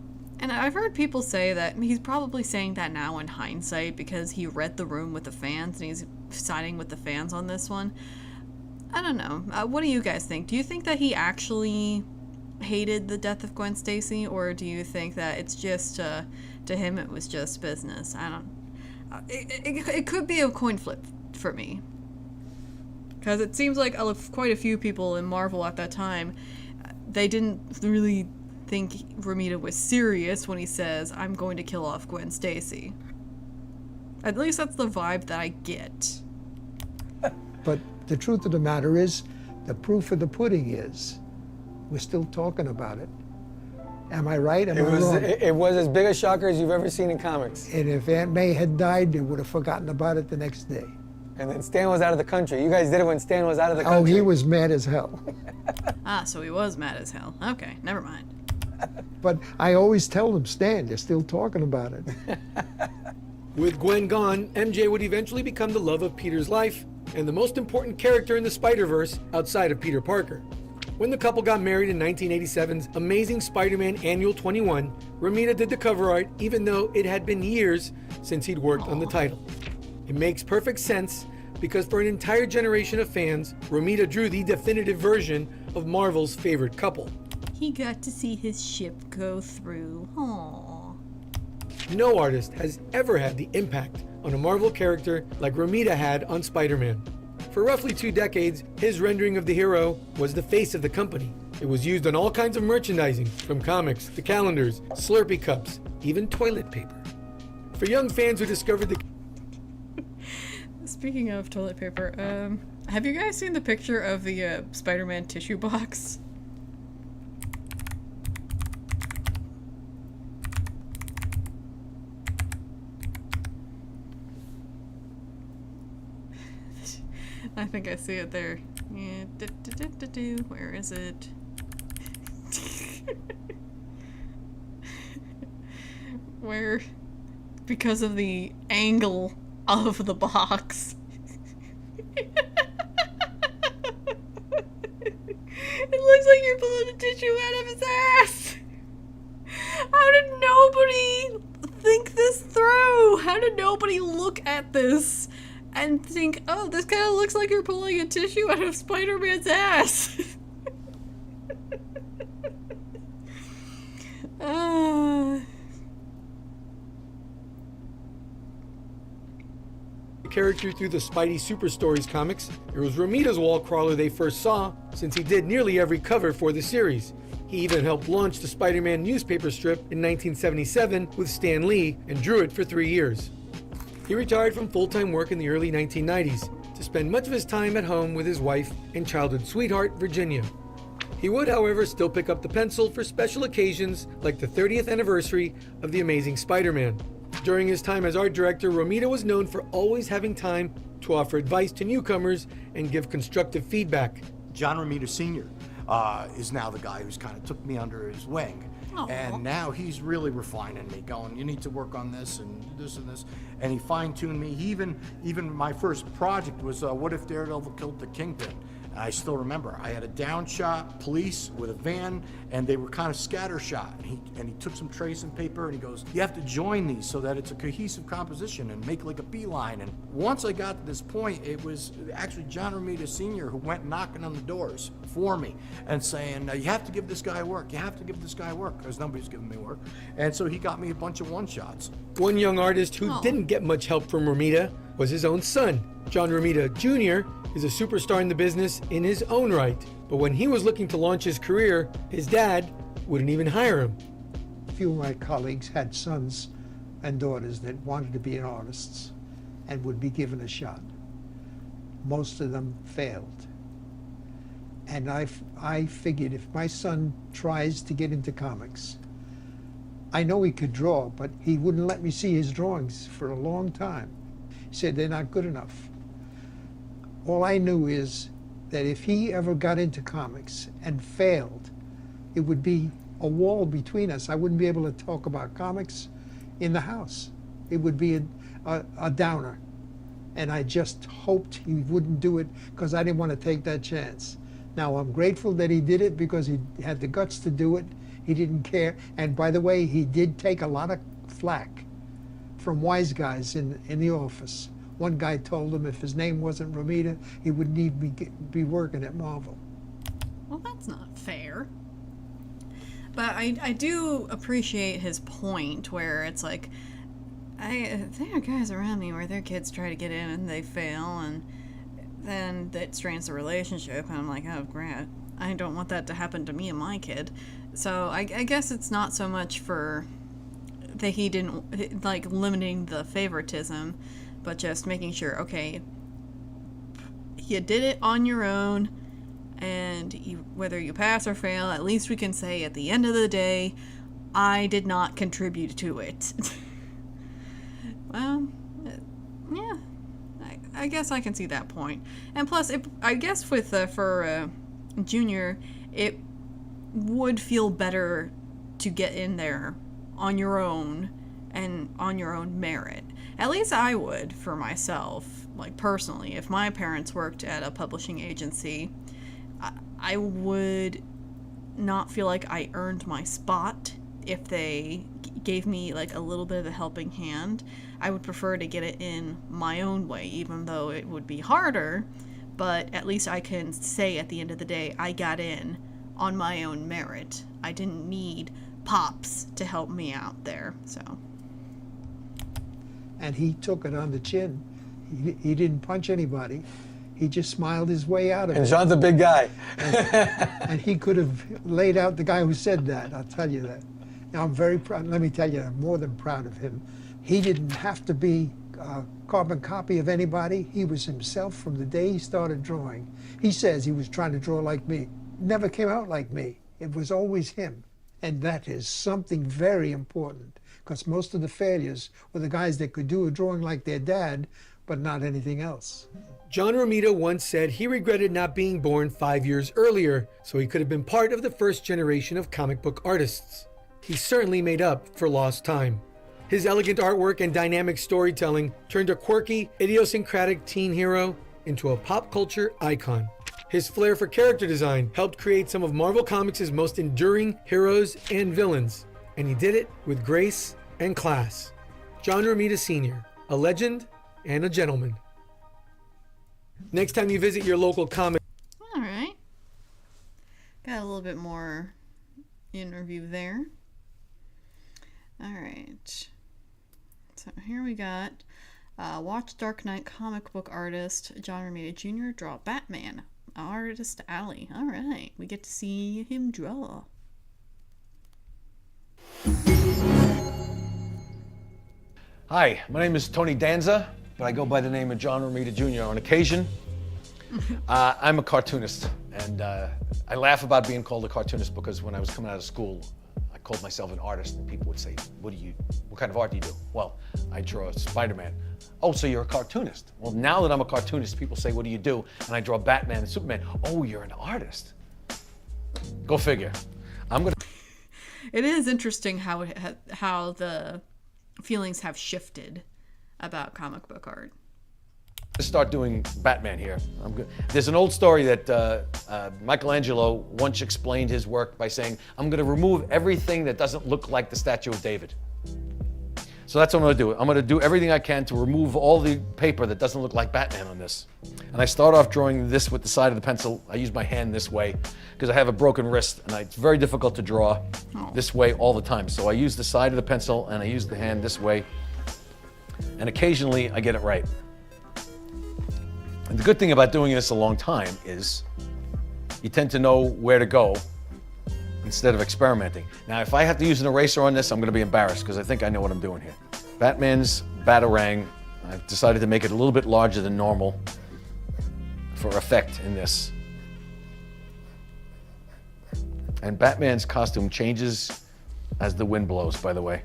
heard people say that he's probably saying that now in hindsight because he read the room with the fans and he's siding with the fans on this one. I don't know. What do you guys think? Do you think that he actually hated the death of Gwen Stacy, or do you think that it's just to him it was just business? I don't. It could be a coin flip for me, because it seems like quite a few people in Marvel at that time, they didn't really think Romita was serious when he says, I'm going to kill off Gwen Stacy. At least that's the vibe that I get. But the truth of the matter is, the proof of the pudding is, we're still talking about it. Am I right? Am I wrong? It was as big a shocker as you've ever seen in comics. And if Aunt May had died, they would have forgotten about it the next day. And then Stan was out of the country. You guys did it when Stan was out of the country. Oh, he was mad as hell. So he was mad as hell. Okay, never mind. But I always tell them, Stan, they're still talking about it. With Gwen gone, MJ would eventually become the love of Peter's life and the most important character in the Spider-Verse outside of Peter Parker. When the couple got married in 1987's Amazing Spider-Man Annual 21, Romita did the cover art even though it had been years since he'd worked on the title. It makes perfect sense because for an entire generation of fans, Romita drew the definitive version of Marvel's favorite couple. He got to see his ship go through. Aww. No artist has ever had the impact on a Marvel character like Romita had on Spider-Man. For roughly 2 decades, his rendering of the hero was the face of the company. It was used on all kinds of merchandising, from comics to calendars, Slurpee cups, even toilet paper. For young fans who discovered the... Speaking of toilet paper, have you guys seen the picture of the Spider-Man tissue box? I think I see it there. Yeah, where is it? Where, because of the angle of the box. It looks like you're pulling a tissue out of his ass. How did nobody think this through? How did nobody look at this and think, oh, this kind of looks like you're pulling a tissue out of Spider-Man's ass? Character through the Spidey Super Stories comics, it was Romita's wall crawler they first saw, since he did nearly every cover for the series. He even helped launch the Spider-Man newspaper strip in 1977 with Stan Lee and drew it for 3 years. He retired from full-time work in the early 1990s to spend much of his time at home with his wife and childhood sweetheart, Virginia. He would, however, still pick up the pencil for special occasions like the 30th anniversary of The Amazing Spider-Man. During his time as art director, Romita was known for always having time to offer advice to newcomers and give constructive feedback. John Romita Sr. Is now the guy who's kind of took me under his wing. Aww. And now he's really refining me, going, you need to work on this and this and this. And he fine-tuned me. He even my first project was What If Daredevil Killed the Kingpin? And I still remember, I had a down shot, police with a van, and they were kind of scattershot. And he took some tracing paper and he goes, you have to join these so that it's a cohesive composition and make like a beeline. And once I got to this point, it was actually John Romita Sr. who went knocking on the doors for me and saying, you have to give this guy work, you have to give this guy work, because nobody's giving me work. And so he got me a bunch of one-shots. One young artist who didn't get much help from Romita was his own son. John Romita Jr. is a superstar in the business in his own right. But when he was looking to launch his career, his dad wouldn't even hire him. A few of my colleagues had sons and daughters that wanted to be artists and would be given a shot. Most of them failed. And I figured if my son tries to get into comics, I know he could draw, but he wouldn't let me see his drawings for a long time. He said they're not good enough. All I knew is that if he ever got into comics and failed, it would be a wall between us. I wouldn't be able to talk about comics in the house. It would be a downer. And I just hoped he wouldn't do it because I didn't want to take that chance. Now, I'm grateful that he did it because he had the guts to do it. He didn't care. And by the way, he did take a lot of flack from wise guys in the office. One guy told him if his name wasn't Romita, he would need be working at Marvel. Well, that's not fair. But I do appreciate his point where it's like, there are guys around me where their kids try to get in and they fail, and then that strains the relationship, and I'm like, oh, great. I don't want that to happen to me and my kid. So I guess it's not so much for that he didn't, like, limiting the favoritism, but just making sure, okay, you did it on your own, and whether you pass or fail, at least we can say at the end of the day, I did not contribute to it. Well, yeah, I guess I can see that point. And plus, I guess for Junior, it would feel better to get in there on your own and on your own merit. At least I would for myself, like personally. If my parents worked at a publishing agency, I would not feel like I earned my spot if they gave me like a little bit of a helping hand. I would prefer to get it in my own way, even though it would be harder, but at least I can say at the end of the day, I got in on my own merit. I didn't need Pops to help me out there, so. And he took it on the chin. He didn't punch anybody. He just smiled his way out of it. And John's a big guy. And he could have laid out the guy who said that, I'll tell you that. Now, I'm very proud, let me tell you, I'm more than proud of him. He didn't have to be a carbon copy of anybody. He was himself from the day he started drawing. He says he was trying to draw like me. Never came out like me. It was always him. And that is something very important, because most of the failures were the guys that could do a drawing like their dad, but not anything else. John Romita once said he regretted not being born 5 years earlier, so he could have been part of the first generation of comic book artists. He certainly made up for lost time. His elegant artwork and dynamic storytelling turned a quirky, idiosyncratic teen hero into a pop culture icon. His flair for character design helped create some of Marvel Comics' most enduring heroes and villains, and he did it with grace and class. John Romita Sr., a legend and a gentleman. Next time you visit your local comic... All right. Got a little bit more interview there. All right. So here we got watch Dark Knight comic book artist John Romita Jr. draw Batman. Artist Alley. All right. We get to see him draw. Hi, my name is Tony Danza, but I go by the name of John Romita Jr. on occasion. I'm a cartoonist, and I laugh about being called a cartoonist because when I was coming out of school, I called myself an artist, and people would say, what kind of art do you do? Well, I draw Spider-Man. Oh, so you're a cartoonist. Well, now that I'm a cartoonist, people say, what do you do? And I draw Batman and Superman. Oh, you're an artist. Go figure. It is interesting how the feelings have shifted about comic book art. Start doing Batman here. I'm good. There's an old story that Michelangelo once explained his work by saying, I'm going to remove everything that doesn't look like the statue of David. So that's what I'm going to do. I'm going to do everything I can to remove all the paper that doesn't look like Batman on this. And I start off drawing this with the side of the pencil. I use my hand this way because I have a broken wrist and it's very difficult to draw this way all the time. So I use the side of the pencil and I use the hand this way. And occasionally I get it right. And the good thing about doing this a long time is you tend to know where to go instead of experimenting. Now, if I have to use an eraser on this, I'm going to be embarrassed because I think I know what I'm doing here. Batman's Batarang, I've decided to make it a little bit larger than normal for effect in this. And Batman's costume changes as the wind blows, by the way.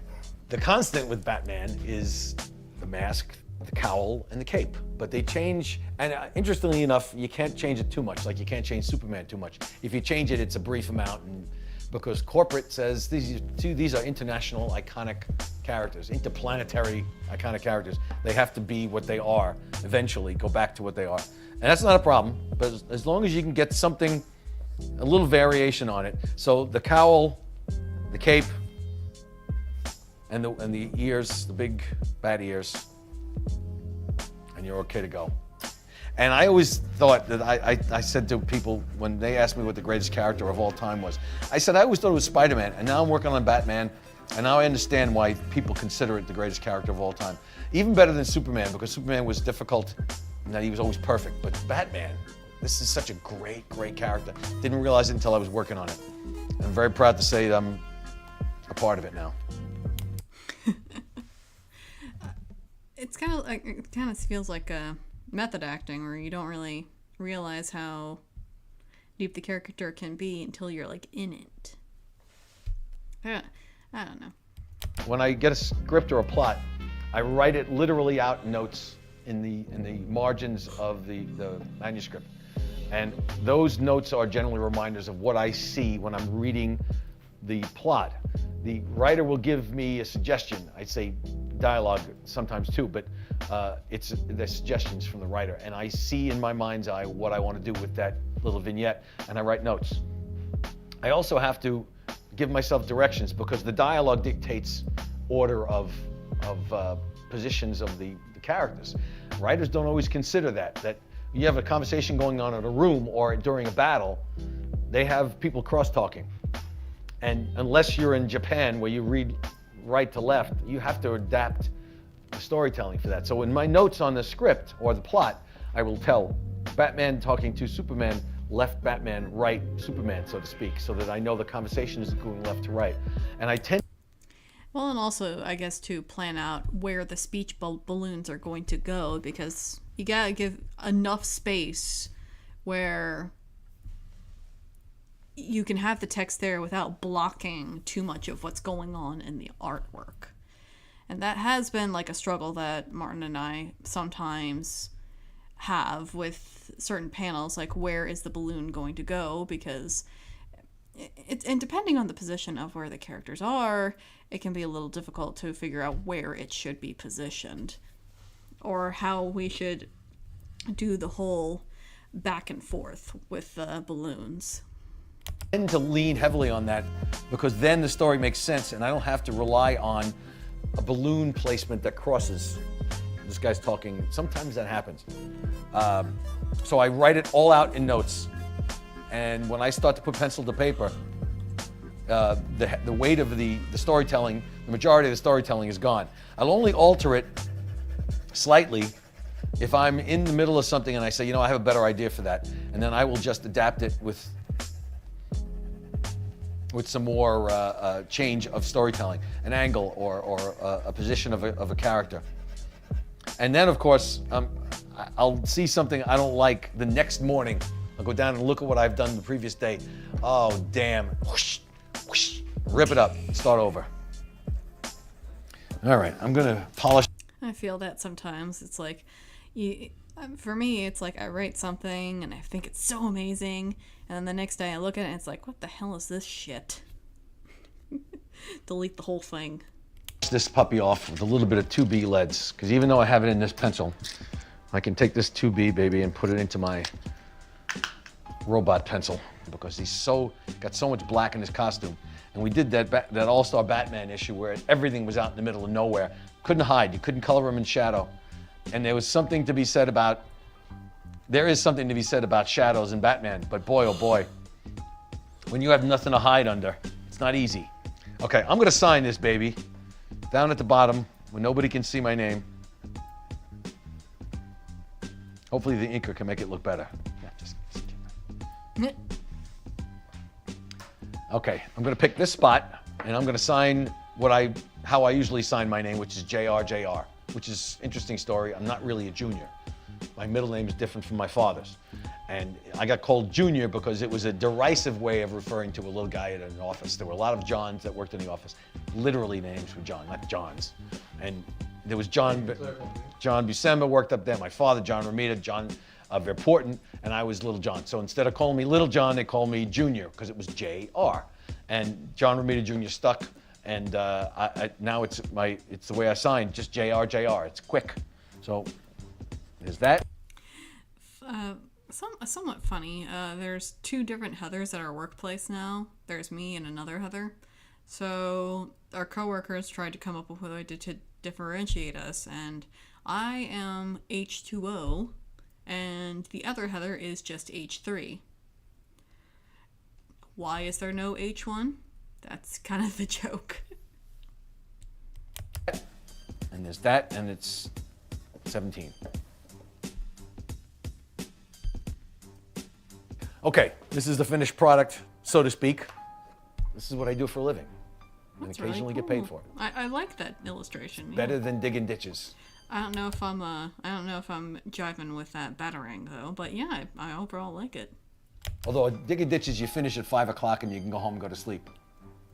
The constant with Batman is the mask, the cowl, and the cape. But they change, and interestingly enough, you can't change it too much. Like you can't change Superman too much. If you change it, it's a brief amount, and because corporate says these are international iconic characters, interplanetary iconic characters. They have to be what they are, eventually go back to what they are. And that's not a problem, but as long as you can get something, a little variation on it. So the cowl, the cape, and the ears, the big bat ears, and you're okay to go. And I always thought that I said to people when they asked me what the greatest character of all time was, I said I always thought it was Spider-Man, and now I'm working on Batman, and now I understand why people consider it the greatest character of all time. Even better than Superman, because Superman was difficult, and that he was always perfect. But Batman, this is such a great, great character. Didn't realize it until I was working on it. I'm very proud to say that I'm a part of it now. It kind of feels like a method acting where you don't really realize how deep the character can be until you're like in it. I don't know. When I get a script or a plot, I write it literally out in notes in the margins of the manuscript. And those notes are generally reminders of what I see when I'm reading the plot. The writer will give me a suggestion. I'd say dialogue sometimes too, but it's the suggestions from the writer. And I see in my mind's eye what I want to do with that little vignette, and I write notes. I also have to give myself directions because the dialogue dictates order of positions of the characters. Writers don't always consider that you have a conversation going on in a room or during a battle, they have people cross-talking. And unless you're in Japan where you read right to left, you have to adapt the storytelling for that. So in my notes on the script or the plot, I will tell Batman talking to Superman, left Batman, right Superman, so to speak, so that I know the conversation is going left to right. And I tend... Well, and also, I guess, to plan out where the speech balloons are going to go, because you gotta give enough space where you can have the text there without blocking too much of what's going on in the artwork. And that has been like a struggle that Martin and I sometimes have with certain panels, like where is the balloon going to go, because and depending on the position of where the characters are, it can be a little difficult to figure out where it should be positioned or how we should do the whole back and forth with the balloons. I tend to lean heavily on that because then the story makes sense and I don't have to rely on a balloon placement that crosses. This guy's talking, sometimes that happens. So I write it all out in notes. And when I start to put pencil to paper, the weight of the storytelling, the majority of the storytelling is gone. I'll only alter it slightly if I'm in the middle of something and I say, you know, I have a better idea for that. And then I will just adapt it with some more change of storytelling, an angle or a position of a character. And then, of course, I'll see something I don't like the next morning. I'll go down and look at what I've done the previous day. Oh, damn. Whoosh, whoosh. Rip it up. Start over. All right, I'm going to polish. I feel that sometimes. It's like, for me, it's like I write something and I think it's so amazing, and then the next day I look at it and it's like, what the hell is this shit? Delete the whole thing. This puppy off with a little bit of 2B leads, because even though I have it in this pencil, I can take this 2B baby and put it into my robot pencil, because he's got so much black in his costume. And we did that All-Star Batman issue where everything was out in the middle of nowhere. Couldn't hide, you couldn't color him in shadow. And there is something to be said about shadows in Batman, but boy, oh boy, when you have nothing to hide under, it's not easy. Okay, I'm gonna sign this baby down at the bottom where nobody can see my name. Hopefully the inker can make it look better. Yeah, just okay, I'm gonna pick this spot and I'm gonna sign how I usually sign my name, which is JR, which is an interesting story. I'm not really a junior. My middle name is different from my father's. And I got called Junior because it was a derisive way of referring to a little guy at an office. There were a lot of Johns that worked in the office. Literally names were John, not Johns. And there was John Buscema worked up there, my father, John Romita, John Verporten, and I was Little John. So instead of calling me Little John, they called me Junior because it was JR. And John Romita Jr. stuck, and now it's the way I sign, just JR. It's quick. So there's that. Somewhat funny. There's two different Heathers at our workplace now. There's me and another Heather. So our coworkers tried to come up with a way to differentiate us, and I am H2O, and the other Heather is just H3. Why is there no H1? That's kind of the joke. And there's that, and it's 17. Okay, this is the finished product, so to speak. This is what I do for a living, and That's occasionally really get paid cool. for it. I like that illustration. Yeah. Better than digging ditches. I don't know if I'm jiving with that battering though, but yeah, I overall like it. Although digging ditches, you finish at 5 o'clock and you can go home and go to sleep.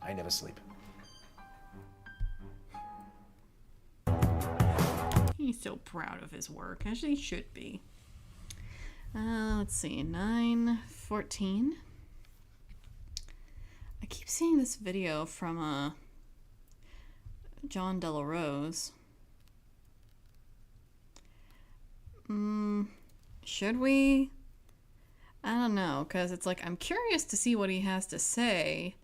I never sleep. He's so proud of his work, as he should be. Let's see, 9:14. I keep seeing this video from John Della Rose. Should we? I don't know, because it's like, I'm curious to see what he has to say.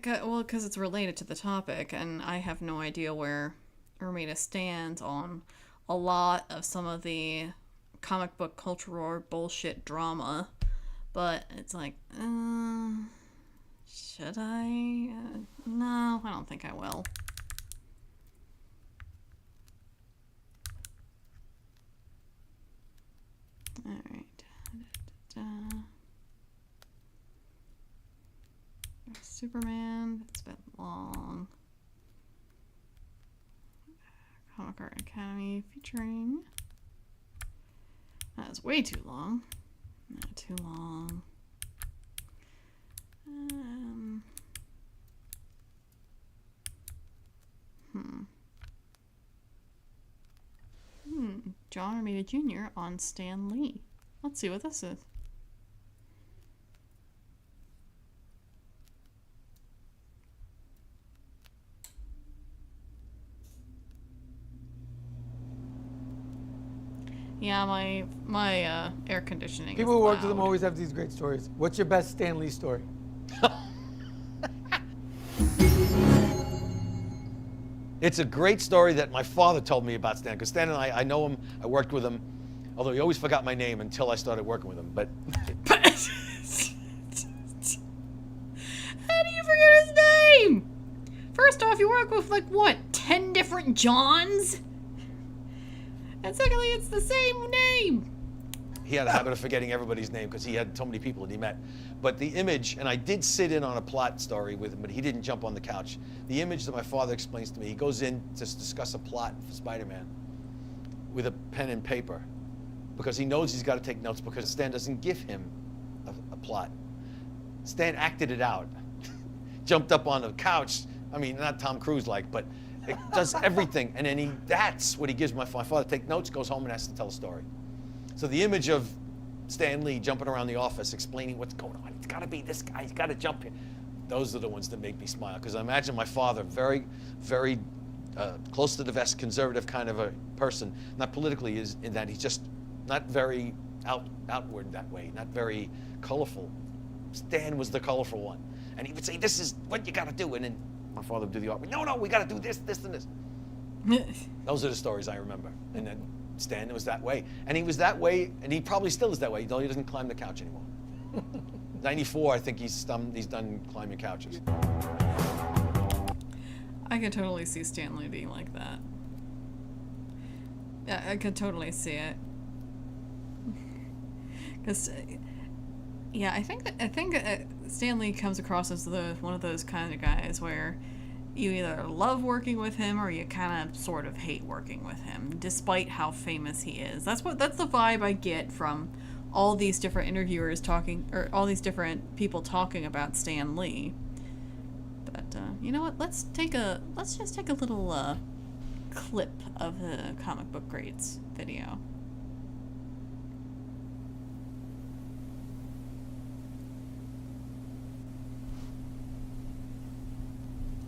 Well, because it's related to the topic, and I have no idea where Romita stands on a lot of some of the comic book cultural bullshit drama. But it's like, should I? No, I don't think I will. Alright. Superman, it's been long. Comic Art Academy featuring. That was way too long. Not too long. John Romita Jr. on Stan Lee. Let's see what this is. Yeah, my air conditioning. People is who work with loud. him always have these great stories. What's your best Stan Lee story? It's a great story that my father told me about Stan, because Stan and I know him, I worked with him, although he always forgot my name until I started working with him. But How do you forget his name? First off, you work with, like, what, 10 different Johns? And secondly, it's the same name. he had a habit of forgetting everybody's name because he had so many people that he met. But the image, and I did sit in on a plot story with him, but he didn't jump on the couch. The image that my father explains to me, he goes in to discuss a plot for Spider-Man with a pen and paper because he knows he's got to take notes because Stan doesn't give him a plot. Stan acted it out, jumped up on the couch. I mean, not Tom Cruise like, but it does everything. And then that's what he gives my father. Take notes, goes home and has to tell a story. So the image of Stan Lee jumping around the office, explaining what's going on. It's got to be this guy. He's got to jump here. Those are the ones that make me smile. Because I imagine my father, very, very close to the vest, conservative kind of a person. Not politically, is in that he's just not very outward that way. Not very colorful. Stan was the colorful one. And he would say, this is what you got to do. And then my father would do the art. No, we got to do this, this, and this. Those are the stories I remember. And then Stan was that way. And he was that way, and he probably still is that way, though he doesn't climb the couch anymore. 94, I think he's done climbing couches. I could totally see Stan Lee being like that. Yeah, I could totally see it. Because, yeah, I think Stan Lee comes across as one of those kind of guys where you either love working with him or you kind of sort of hate working with him, despite how famous he is. That's the vibe I get from all these different interviewers talking, or all these different people talking about Stan Lee. But you know what? Let's just take a little clip of the Comic Book Greats video.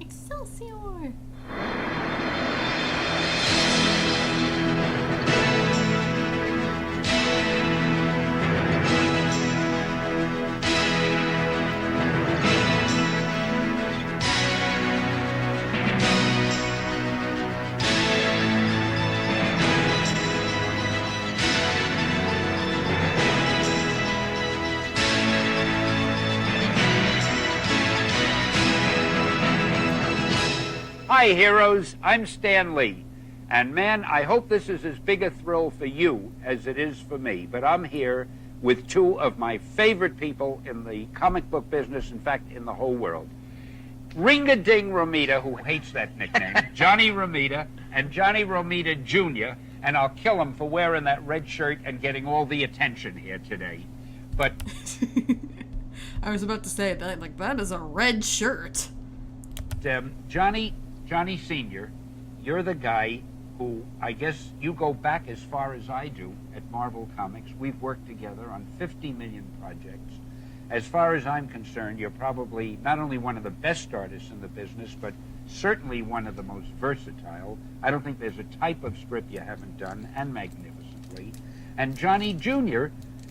Excelsior! Hi, heroes. I'm Stan Lee. And man, I hope this is as big a thrill for you as it is for me. But I'm here with two of my favorite people in the comic book business, in fact, in the whole world. Ring-a-ding Romita, who hates that nickname, Johnny Romita, and Johnny Romita Jr., and I'll kill him for wearing that red shirt and getting all the attention here today. But I was about to say that, like, that is a red shirt. Johnny Sr., you're the guy who, I guess you go back as far as I do at Marvel Comics. We've worked together on 50 million projects. As far as I'm concerned, you're probably not only one of the best artists in the business, but certainly one of the most versatile. I don't think there's a type of strip you haven't done, and magnificently. And Johnny Jr.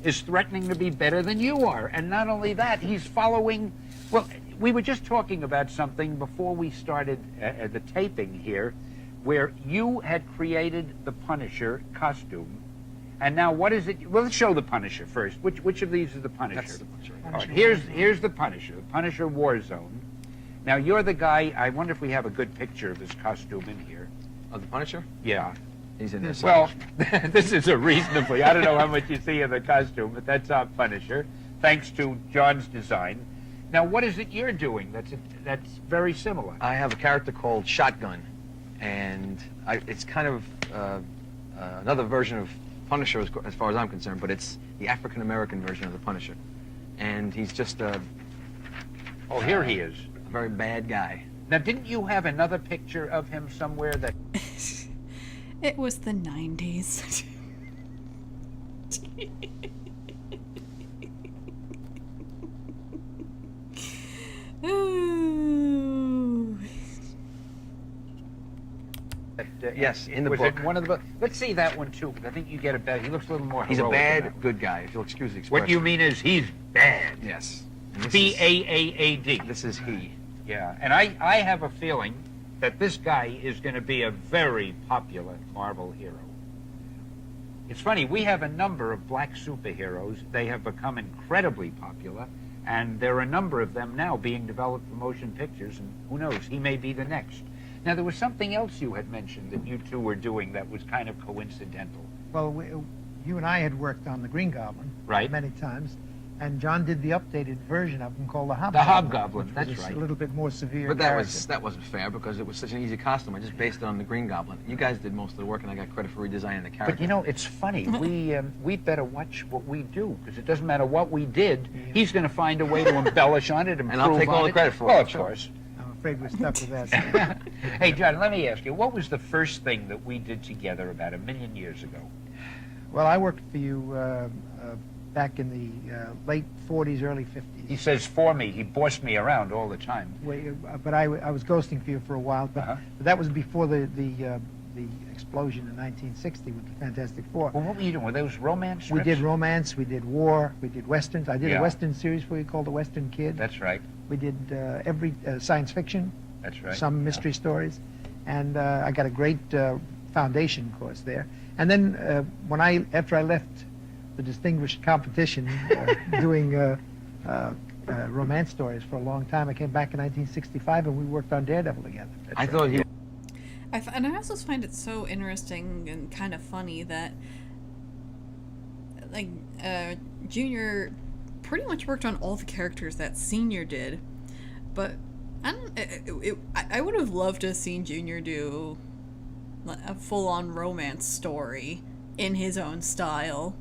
is threatening to be better than you are. And not only that, he's following, well, we were just talking about something before we started the taping here, where you had created the Punisher costume. And now what is it? Well, let's show the Punisher first. Which of these is the Punisher? That's the Punisher. All right, here's the Punisher Warzone. Now, you're the guy, I wonder if we have a good picture of his costume in here. Oh, the Punisher? Yeah. He's in this. Well, this is a reasonably, I don't know how much you see in the costume, but that's our Punisher, thanks to John's design. Now, what is it you're doing that's very similar? I have a character called Shotgun, and it's kind of another version of Punisher as far as I'm concerned, but it's the African-American version of the Punisher. And he's just Oh, here he is. a very bad guy. Now, didn't you have another picture of him somewhere that... It was the 90s. Ooh. Yes, in the was book. It one of the let's see that one too, because I think you get a better. He looks a little more. He's a heroic than bad, that. good guy, if you'll excuse the expression. What you mean is he's bad. Yes. And this B-A-A-A-D. This is he. Yeah, and I have a feeling that this guy is going to be a very popular Marvel hero. It's funny, we have a number of black superheroes. They have become incredibly popular, and there are a number of them now being developed for motion pictures, and who knows, he may be the next. Now, there was something else you had mentioned that you two were doing that was kind of coincidental. Well, you and I had worked on the Green Goblin Right. many times, and John did the updated version of him called the Hobgoblin. The Hobgoblin, which that's was right. A little bit more severe. But character. that wasn't fair because it was such an easy costume. I just based it on the Green Goblin. You guys did most of the work, and I got credit for redesigning the character. But you know, it's funny. We better watch what we do, because it doesn't matter what we did. He's going to find a way to embellish on it, improve And I'll take on all the it. credit for well, it. of Sure. course. I'm afraid we're stuck with that. Hey, John, let me ask you, what was the first thing that we did together about 1,000,000 years ago? Well, I worked for you back in the late 40s, early 50s. He says for me. He bossed me around all the time. But I was ghosting for you for a while. But, Uh-huh. but that was before the explosion in 1960 with the Fantastic Four. Well, what were you doing? Were those romance We strips? did romance, we did war, we did westerns. I did Yeah. a western series for you called The Western Kid. That's right. We did every science fiction, That's right. some mystery stories, and I got a great foundation course there. And then after I left the distinguished competition doing romance stories for a long time, I came back in 1965 and we worked on Daredevil together. I thought he And I also find it so interesting and kind of funny that, like, Junior pretty much worked on all the characters that Senior did, but I would have loved to have seen Junior do a full-on romance story in his own style.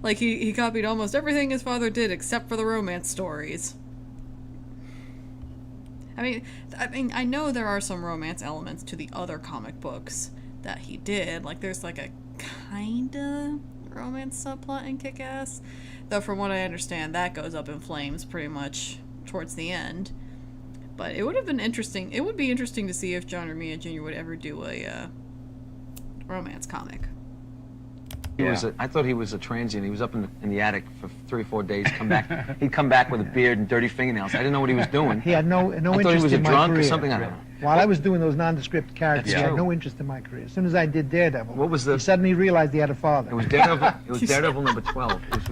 Like, he copied almost everything his father did except for the romance stories. I mean, I know there are some romance elements to the other comic books that he did. Like, there's like a kinda romance subplot in Kick-Ass, though from what I understand, that goes up in flames pretty much towards the end. But it would have been interesting. It would be interesting to see if John Romita Jr. would ever do a romance comic. I thought he was a transient. He was up in the attic for 3 or 4 days. He'd come back with a beard and dirty fingernails. I didn't know what he was doing. He had no I interest thought he was a in my drunk career. or something. I don't know. While I was doing those nondescript characters, That's he had true. no interest in my career. As soon as I did Daredevil, What was the- he suddenly realized he had a father. It was Daredevil. It was Daredevil number 12. It was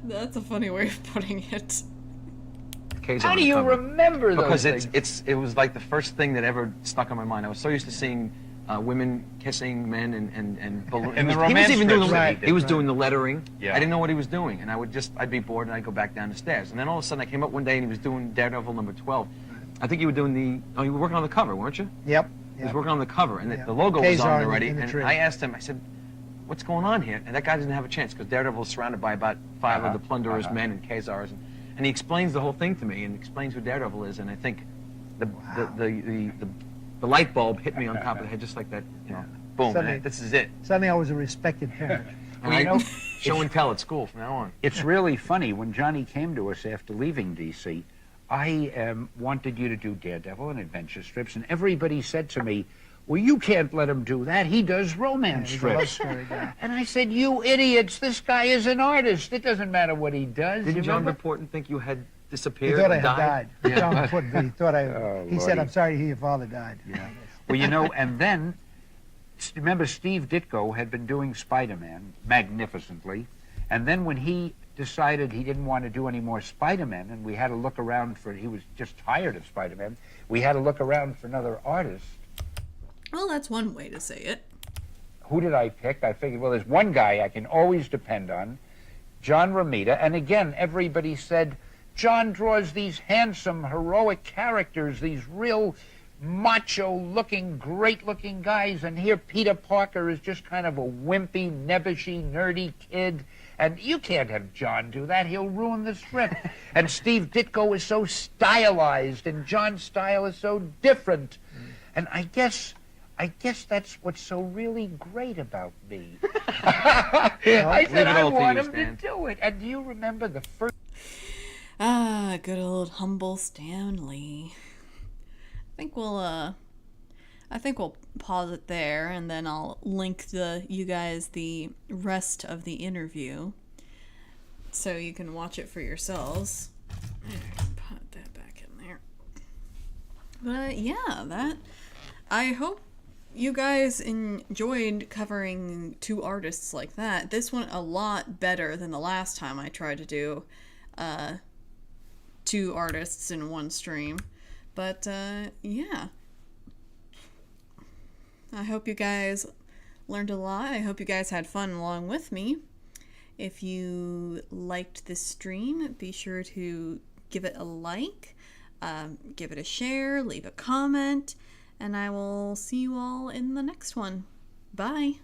That's a funny way of putting it. Kazar How on do the you cover. remember those Because things? it was like the first thing that ever stuck on my mind. I was so used to seeing women kissing men and balloons. And the he was romance even doing strips that he he did, was right. doing the lettering. Yeah. I didn't know what he was doing, and I'd be bored and I'd go back down the stairs. And then all of a sudden I came up one day and he was doing Daredevil number 12. I think you were doing you were working on the cover, weren't you? Yep. He was working on the cover, and Yeah. the logo was Kazar on in already. the And tree. I asked him, I said, "What's going on here?" And that guy doesn't have a chance because Daredevil is surrounded by about 5 of the Plunderers men and Kazars, and he explains the whole thing to me and explains who Daredevil is. And I think the light bulb hit me on top of the head just like that. You know, boom. Suddenly- And this is it. Suddenly I was a respected parent. And Well, you know, show and tell at school from now on. It's really funny. When Johnny came to us after leaving D.C., I wanted you to do Daredevil and adventure strips, and everybody said to me, well, you can't let him do that. He does romance He's a love strips. story guy. And I said, you idiots, this guy is an artist. It doesn't matter what he does. Didn't You John remember? report and think you had He disappeared thought or I had died. Yeah. John put, he thought Oh, he said, Lordy. "I'm sorry to hear your father died." Yeah. Well, you know, and then, remember Steve Ditko had been doing Spider-Man magnificently, and then when he decided he didn't want to do any more Spider-Man, and we had to look around he was just tired of Spider-Man, we had to look around for another artist. Well, that's one way to say it. Who did I pick? I figured, well, there's one guy I can always depend on, John Romita, and again, everybody said, John draws these handsome, heroic characters, these real macho-looking, great-looking guys, and here Peter Parker is just kind of a wimpy, nebbishy, nerdy kid, and you can't have John do that. He'll ruin the script. And Steve Ditko is so stylized, and John's style is so different. And I guess I guess that's what's so really great about me. I said I want him to do it. And do you remember the first... Good old humble Stanley. I think we'll pause it there, and then I'll link you guys the rest of the interview so you can watch it for yourselves. Put that back in there. But yeah, I hope you guys enjoyed covering two artists like that. This went a lot better than the last time I tried to do two artists in one stream. But yeah, I hope you guys learned a lot. I hope you guys had fun along with me. If you liked this stream, be sure to give it a like, give it a share, leave a comment, and I will see you all in the next one. Bye.